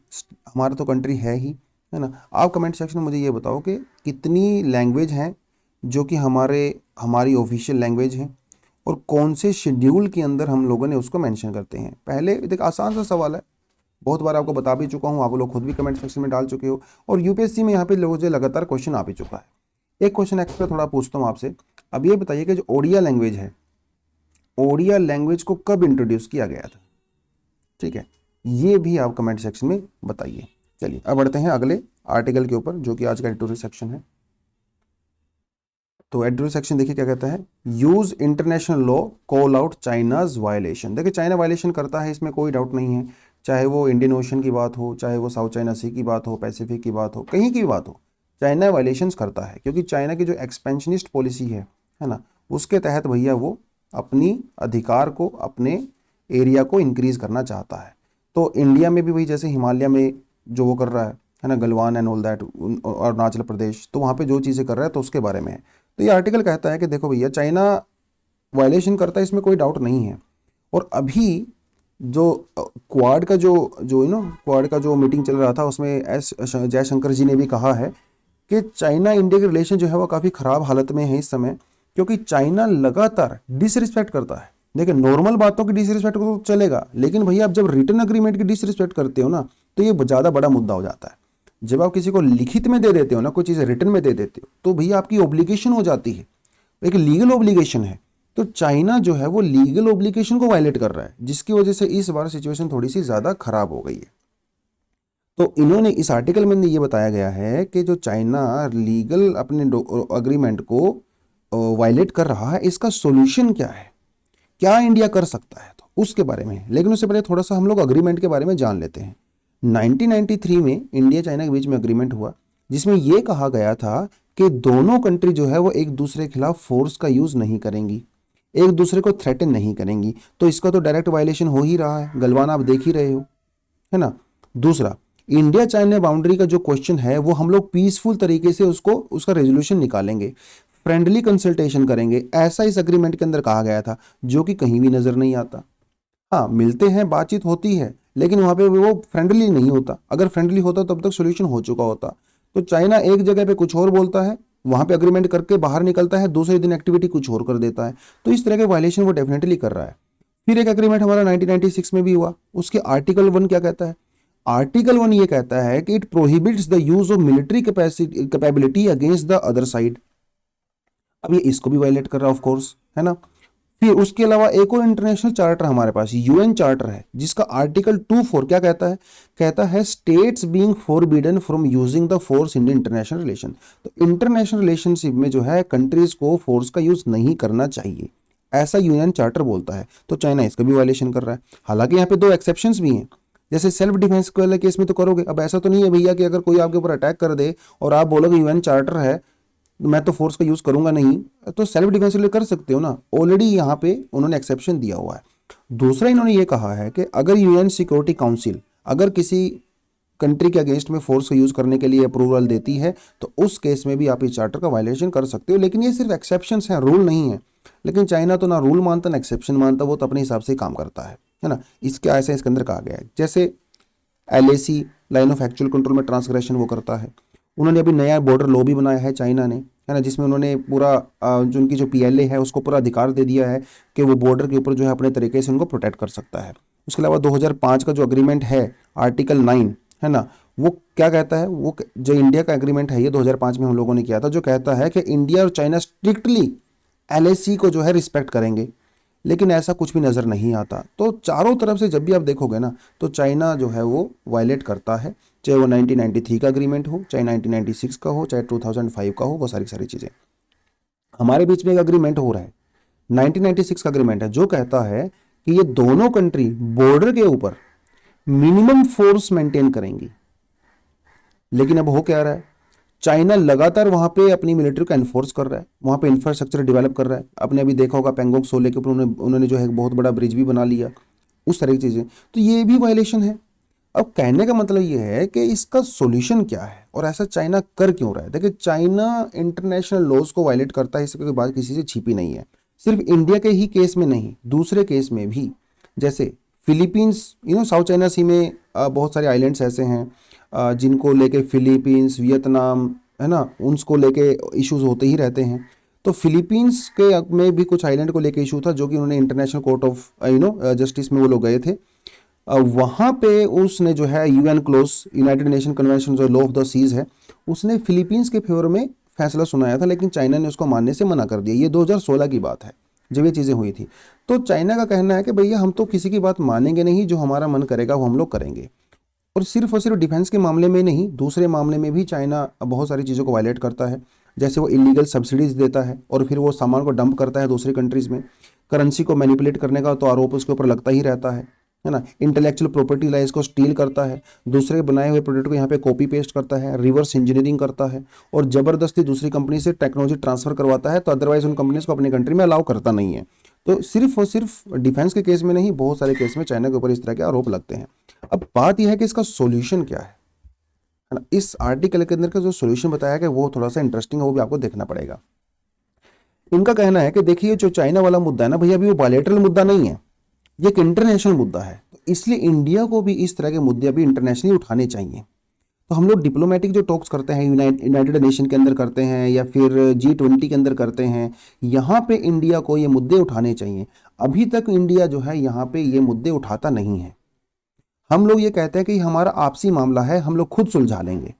[SPEAKER 1] हमारा तो कंट्री है ना। आप कमेंट सेक्शन में मुझे ये बताओ कि कितनी लैंग्वेज हैं जो कि हमारी ऑफिशियल लैंग्वेज हैं, और कौन से शेड्यूल के अंदर हम लोगों ने उसको मेंशन करते हैं। पहले देख, आसान सा सवाल है, बहुत बार आपको बता भी चुका हूँ, आप लोग खुद भी कमेंट सेक्शन में डाल चुके हो, और यूपीएससी में यहाँ पे लोगों से लगातार क्वेश्चन आ भी चुका है। एक क्वेश्चन एक्स्ट्रा थोड़ा पूछता हूँ आपसे। अब ये बताइए कि जो ओडिया लैंग्वेज है, ओडिया लैंग्वेज को कब इंट्रोड्यूस किया गया था? ठीक है, ये भी आप कमेंट सेक्शन में बताइए। चलिए अब बढ़ते हैं अगले आर्टिकल के ऊपर, जो कि आज का एडिटोरियल सेक्शन है। तो एडिटोरियल सेक्शन देखिए क्या कहता है, use international law call out China's violation. देखिए चाइना वायलेशन करता है, इसमें कोई डाउट नहीं है, चाहे वो इंडियन ओशन की बात हो, चाहे वो साउथ चाइना सी की बात हो, पैसिफिक की बात हो, कहीं की भी बात हो, चाइना वायलेशंस करता है, क्योंकि चाइना की जो एक्सपेंशनिस्ट पॉलिसी है ना, उसके तहत भैया वो अपनी अधिकार को, अपने एरिया को इंक्रीज करना चाहता है। तो इंडिया में भी वही, जैसे हिमालय में जो वो कर रहा है ना, गलवान एंड ऑल दैट, और अरुणाचल प्रदेश, तो वहाँ पे जो चीज़ें कर रहा है तो उसके बारे में है। तो ये आर्टिकल कहता है कि देखो भैया चाइना वायलेशन करता है, इसमें कोई डाउट नहीं है। और अभी जो क्वाड का जो क्वाड का जो मीटिंग चल रहा था, उसमें एस जयशंकर जी ने भी कहा है कि चाइना इंडिया के रिलेशन जो है वो काफ़ी ख़राब हालत में है इस समय, क्योंकि चाइना लगातार डिसरिस्पेक्ट करता है। देखिए नॉर्मल बातों की डिसरिस्पेक्ट तो चलेगा, लेकिन भैया आप जब रिटर्न एग्रीमेंट की डिसरिस्पेक्ट करते हो ना, तो ये ज़्यादा बड़ा मुद्दा हो जाता है। जब आप किसी को लिखित में दे देते हो ना, कोई चीज़ रिटर्न में दे देते हो, तो भैया आपकी ऑब्लिगेशन हो जाती है, एक लीगल ऑब्लिगेशन है। तो चाइना जो है वो लीगल ऑब्लिगेशन को वायलेट कर रहा है, जिसकी वजह से इस बार सिचुएशन थोड़ी सी ज़्यादा खराब हो गई है। तो इन्होंने इस आर्टिकल में ये बताया गया है कि जो चाइना लीगल अपने अग्रीमेंट को वायलेट कर रहा है, इसका सॉल्यूशन क्या है, क्या इंडिया कर सकता है, तो उसके बारे में। लेकिन उससे पहले थोड़ा सा हम लोग अग्रीमेंट के बारे में जान लेते हैं। 1993 में इंडिया चाइना के बीच में अग्रीमेंट हुआ, जिसमें यह कहा गया था कि दोनों कंट्री जो है वो एक दूसरे के खिलाफ फोर्स का यूज नहीं करेंगी, एक दूसरे को थ्रेटन नहीं करेंगी। तो इसका तो डायरेक्ट वायलेशन हो ही रहा है, गलवान आप देख ही रहे हो, है ना। दूसरा, इंडिया चाइना बाउंड्री का जो क्वेश्चन है वो हम लोग पीसफुल तरीके से उसका रेजोल्यूशन निकालेंगे, फ्रेंडली कंसल्टेशन करेंगे, ऐसा इस अग्रीमेंट के अंदर कहा गया था, जो कि कहीं भी नजर नहीं आता। हाँ, मिलते हैं, बातचीत होती है, लेकिन वहां पे वो फ्रेंडली नहीं होता। अगर फ्रेंडली होता तब तक सोल्यूशन हो चुका होता। तो चाइना एक जगह पे कुछ और बोलता है, वहां पे अग्रीमेंट करके बाहर निकलता है, दूसरे दिन एक्टिविटी कुछ और कर देता है। तो इस तरह के वायलेशन वो डेफिनेटली कर रहा है। फिर एक एग्रीमेंट हमारा 1996 में भी हुआ, उसके आर्टिकल 1 क्या कहता है? आर्टिकल 1 ये कहता है कि it prohibits the use of military capability against the other side. अब ये इसको भी वायलेट कर रहा है ऑफ कोर्स, है ना। फिर उसके अलावा एक और इंटरनेशनल चार्टर हमारे पास यूएन चार्टर है, जिसका आर्टिकल 2.4 क्या कहता है? कहता है states being forbidden from using the force in international relation. तो इंटरनेशनल रिलेशनशिप में जो है कंट्रीज को फोर्स का यूज नहीं करना चाहिए, ऐसा यूएन चार्टर बोलता है। तो चाइना इसका भी वायलेशन कर रहा है। हालांकि यहाँ पे 2 एक्सेप्शंस भी हैं, जैसे सेल्फ डिफेंस वाले केस में तो करोगे। अब ऐसा तो नहीं है भैया कि अगर कोई आपके ऊपर अटैक कर दे और आप बोलोगे यूएन चार्टर है, मैं तो फोर्स का यूज करूंगा नहीं, तो सेल्फ डिफेंस के लिए कर सकते हो ना। ऑलरेडी यहाँ पे उन्होंने एक्सेप्शन दिया हुआ है। दूसरा, इन्होंने ये कहा है कि अगर यूएन सिक्योरिटी काउंसिल अगर किसी कंट्री के अगेंस्ट में फोर्स का यूज करने के लिए अप्रूवल देती है, तो उस केस में भी आप इस चार्टर का वायलेशन कर सकते हो। लेकिन ये सिर्फ एक्सेप्शंस हैं, रूल नहीं है। लेकिन चाइना तो ना रूल मानता ना एक्सेप्शन मानता, वो तो अपने हिसाब से ही काम करता है ना। इसके ऐसे इसके अंदर कहा गया है, जैसे LAC line of actual control में ट्रांसग्रेशन वो करता है। उन्होंने अभी नया बॉर्डर लॉ भी बनाया है चाइना ने, है ना, जिसमें उन्होंने पूरा जो उनकी जो PLA है उसको पूरा अधिकार दे दिया है कि वो बॉर्डर के ऊपर जो है अपने तरीके से उनको प्रोटेक्ट कर सकता है। उसके अलावा 2005 का जो अग्रीमेंट है आर्टिकल 9, है ना, वो क्या कहता है? वो जो इंडिया का एग्रीमेंट है ये 2005 में हम लोगों ने किया था, जो कहता है कि इंडिया और चाइना स्ट्रिक्टली LAC को जो है रिस्पेक्ट करेंगे। लेकिन ऐसा कुछ भी नज़र नहीं आता। तो चारों तरफ से जब भी आप देखोगे ना, तो चाइना जो है वो वायलेट करता है, चाहे वो 1993 का अग्रीमेंट हो, चाहे 1996 का हो, चाहे 2005 का हो, वो सारी चीज़ें। हमारे बीच में एक अग्रीमेंट हो रहा है, 1996 का अग्रीमेंट है, जो कहता है कि ये दोनों कंट्री बॉर्डर के ऊपर मिनिमम फोर्स मेंटेन करेंगी। लेकिन अब हो क्या रहा है? चाइना लगातार वहां पे अपनी मिलिट्री को एनफोर्स कर रहा है, वहां पे इंफ्रास्ट्रक्चर डेवलप कर रहा है। आपने अभी देखा होगा पेंगोंग सोले के ऊपर उन्होंने जो है बहुत बड़ा ब्रिज भी बना लिया, उस तरह की चीज़ें। तो ये भी वायलेशन है। अब कहने का मतलब ये है कि इसका सॉल्यूशन क्या है और ऐसा चाइना कर क्यों रहा है? देखिए, चाइना इंटरनेशनल लॉज को वायलेट करता है, इसकी कोई बात किसी से छिपी नहीं है। सिर्फ इंडिया के ही केस में नहीं, दूसरे केस में भी, जैसे फिलीपींस, साउथ चाइना सी में बहुत सारे आइलैंड्स ऐसे हैं जिनको लेके फिलीपींस, वियतनाम, है ना, उनको लेके इश्यूज होते ही रहते हैं। तो फिलीपींस के में भी कुछ आइलैंड को लेके इशू था, जो कि उन्होंने इंटरनेशनल कोर्ट ऑफ जस्टिस में वो लोग गए थे। वहाँ पे उसने जो है UN close, United nation convention जो लॉ ऑफ द सीज है, उसने फिलीपींस के फेवर में फैसला सुनाया था, लेकिन चाइना ने उसको मानने से मना कर दिया। ये 2016 की बात है जब ये चीज़ें हुई थी। तो चाइना का कहना है कि भैया हम तो किसी की बात मानेंगे नहीं, जो हमारा मन करेगा वो हम लोग करेंगे। और सिर्फ डिफेंस के मामले में नहीं, दूसरे मामले में भी चाइना बहुत सारी चीज़ों को वायलेट करता है। जैसे वो इलीगल सब्सिडीज देता है और फिर वो सामान को डंप करता है दूसरी कंट्रीज़ में। करेंसी को मैनिपुलेट करने का तो आरोप उसके ऊपर लगता ही रहता है ना। इंटेलेक्चुअल प्रॉपर्टी राइट्स को स्टील करता है, दूसरे बनाए हुए प्रोडक्ट को यहाँ पे कॉपी पेस्ट करता है, रिवर्स इंजीनियरिंग करता है और ज़बरदस्ती दूसरी कंपनी से टेक्नोलॉजी ट्रांसफ़र करवाता है, तो अदरवाइज उन कंपनीज को अपनी कंट्री में अलाउ करता नहीं है। तो सिर्फ और सिर्फ डिफेंस के केस में नहीं, बहुत सारे केस में चाइना के ऊपर इस तरह के आरोप लगते हैं। अब बात यह है कि इसका सोल्यूशन क्या है ना। इस आर्टिकल के अंदर का जो सोल्यूशन बताया गया वो थोड़ा सा इंटरेस्टिंग है, वो भी आपको देखना पड़ेगा। इनका कहना है कि देखिए जो चाइना वाला मुद्दा है ना भैया, अभी वो बायलैटरल मुद्दा नहीं है, ये एक इंटरनेशनल मुद्दा है। तो इसलिए इंडिया को भी इस तरह के मुद्दे अभी इंटरनेशनली उठाने चाहिए। तो हम लोग डिप्लोमेटिक जो टॉक्स करते हैं यूनाइटेड नेशन के अंदर करते हैं या फिर G20 के अंदर करते हैं, यहाँ पे इंडिया को ये मुद्दे उठाने चाहिए। अभी तक इंडिया जो है यहाँ पे ये मुद्दे उठाता नहीं है। हम लोग ये कहते हैं कि हमारा आपसी मामला है, हम लोग खुद सुलझा लेंगे,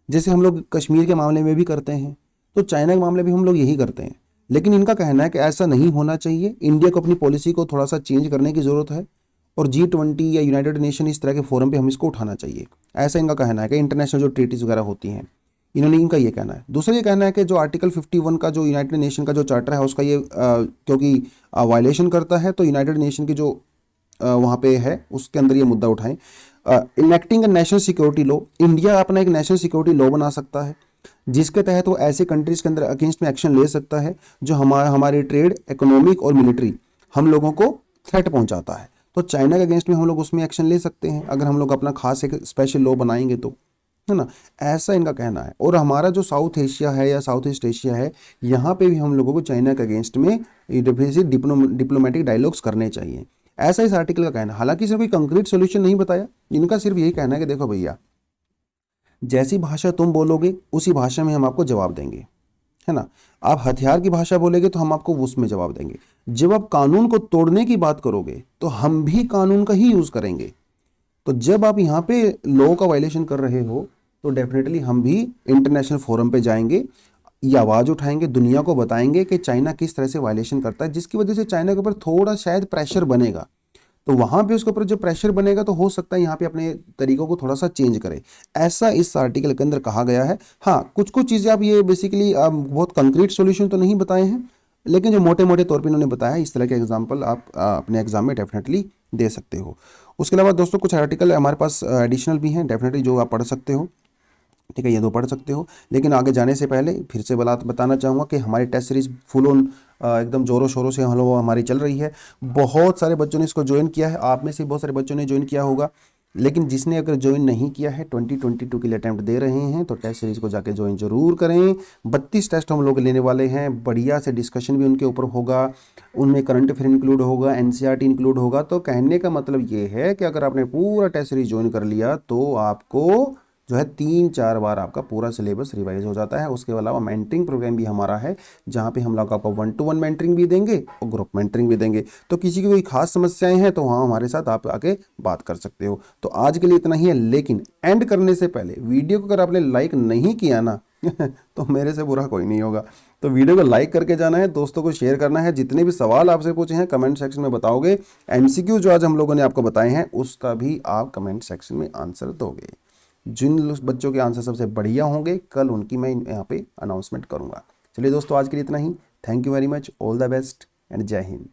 [SPEAKER 1] जैसे हम लोग कश्मीर के मामले में भी करते हैं, तो चाइना के मामले भी हम लोग यही करते हैं। लेकिन इनका कहना है कि ऐसा नहीं होना चाहिए, इंडिया को अपनी पॉलिसी को थोड़ा सा चेंज करने की ज़रूरत है और G20 या यूनाइटेड नेशन इस तरह के फोरम पे हम इसको उठाना चाहिए, ऐसा इनका कहना है कि इंटरनेशनल जो ट्रीटीज़ वगैरह होती हैं, इन्होंने इनका ये कहना है। दूसरा ये कहना है कि जो आर्टिकल 51 का जो यूनाइटेड नेशन का जो चार्टर है उसका ये क्योंकि वायलेशन करता है, तो यूनाइटेड नेशन की जो वहाँ पे है उसके अंदर ये मुद्दा उठाएं। Enacting national security law, India अपना एक नेशनल सिक्योरिटी लॉ बना सकता है जिसके तहत वो ऐसे कंट्रीज के अंदर अगेंस्ट में एक्शन ले सकता है जो हमारे ट्रेड, इकोनॉमिक और मिलिट्री हम लोगों को थ्रेट पहुंचाता है। तो चाइना के अगेंस्ट में हम लोग उसमें एक्शन ले सकते हैं अगर हम लोग अपना खास एक स्पेशल लॉ बनाएंगे तो, है ना। ऐसा इनका कहना है। और हमारा जो साउथ एशिया है या साउथ ईस्ट एशिया है, यहाँ पे भी हम लोगों को चाइना के अगेंस्ट में डिप्लोमेटिक डायलॉग्स करने चाहिए, ऐसा इस आर्टिकल का कहना है। हालांकि इसने कोई कंक्रीट सोल्यूशन नहीं बताया, इनका सिर्फ यही कहना है कि देखो भैया, जैसी भाषा तुम बोलोगे उसी भाषा में हम आपको जवाब देंगे, है ना। आप हथियार की भाषा बोलेगे तो हम आपको उसमें जवाब देंगे। जब आप कानून को तोड़ने की बात करोगे तो हम भी कानून का ही यूज़ करेंगे। तो जब आप यहाँ पे लॉ का वायलेशन कर रहे हो तो डेफिनेटली हम भी इंटरनेशनल फोरम पे जाएंगे, ये आवाज़ उठाएंगे, दुनिया को बताएंगे कि चाइना किस तरह से वायलेशन करता है, जिसकी वजह से चाइना के ऊपर थोड़ा शायद प्रेशर बनेगा। तो वहाँ पे उसके ऊपर जो प्रेशर बनेगा तो हो सकता है यहाँ पे अपने तरीकों को थोड़ा सा चेंज करे, ऐसा इस आर्टिकल के अंदर कहा गया है। हाँ, कुछ कुछ चीज़ें आप ये बेसिकली बहुत कंक्रीट सॉल्यूशन तो नहीं बताए हैं, लेकिन जो मोटे मोटे तौर पे इन्होंने बताया, इस तरह के एग्जाम्पल आप अपने एग्जाम में डेफिनेटली दे सकते हो। उसके अलावा दोस्तों कुछ आर्टिकल हमारे पास एडिशनल भी हैं डेफिनेटली जो आप पढ़ सकते हो, ठीक है, ये दो पढ़ सकते हो। लेकिन आगे जाने से पहले फिर से बताना चाहूँगा कि हमारी टेस्ट सीरीज फुल ऑन एकदम ज़ोरों शोरों से हम लोग हमारी चल रही है। बहुत सारे बच्चों ने इसको ज्वाइन किया है, आप में से बहुत सारे बच्चों ने ज्वाइन किया होगा, लेकिन जिसने अगर ज्वाइन नहीं किया है 2022 के लिए अटैम्प्ट दे रहे हैं तो टेस्ट सीरीज़ को जाके ज्वाइन जरूर करें। 32 टेस्ट हम लोग लेने वाले हैं, बढ़िया से डिस्कशन भी उनके ऊपर होगा, उनमें करंट अफेयर इंक्लूड होगा, NCERT इंक्लूड होगा। तो कहने का मतलब ये है कि अगर आपने पूरा टेस्ट सीरीज ज्वाइन कर लिया तो आपको जो है 3-4 बार आपका पूरा सिलेबस रिवाइज हो जाता है। उसके अलावा मेंटरिंग प्रोग्राम भी हमारा है जहाँ पे हम लोग आपको 1-to-1 मेंटरिंग भी देंगे और ग्रुप मेंटरिंग भी देंगे। तो किसी की कोई खास समस्याएं हैं तो वहाँ हमारे साथ आप आके बात कर सकते हो। तो आज के लिए इतना ही है, लेकिन एंड करने से पहले वीडियो को अगर आपने लाइक नहीं किया ना तो मेरे से बुरा कोई नहीं होगा। तो वीडियो को लाइक करके जाना है, दोस्तों को शेयर करना है। जितने भी सवाल आपसे पूछे हैं कमेंट सेक्शन में बताओगे। MCQ जो आज हम लोगों ने आपको बताए हैं उसका भी आप कमेंट सेक्शन में आंसर दोगे। जिन बच्चों के आंसर सबसे बढ़िया होंगे कल उनकी मैं यहाँ पे अनाउंसमेंट करूँगा। चलिए दोस्तों, आज के लिए इतना ही। Thank you very much, all the best and जय हिंद।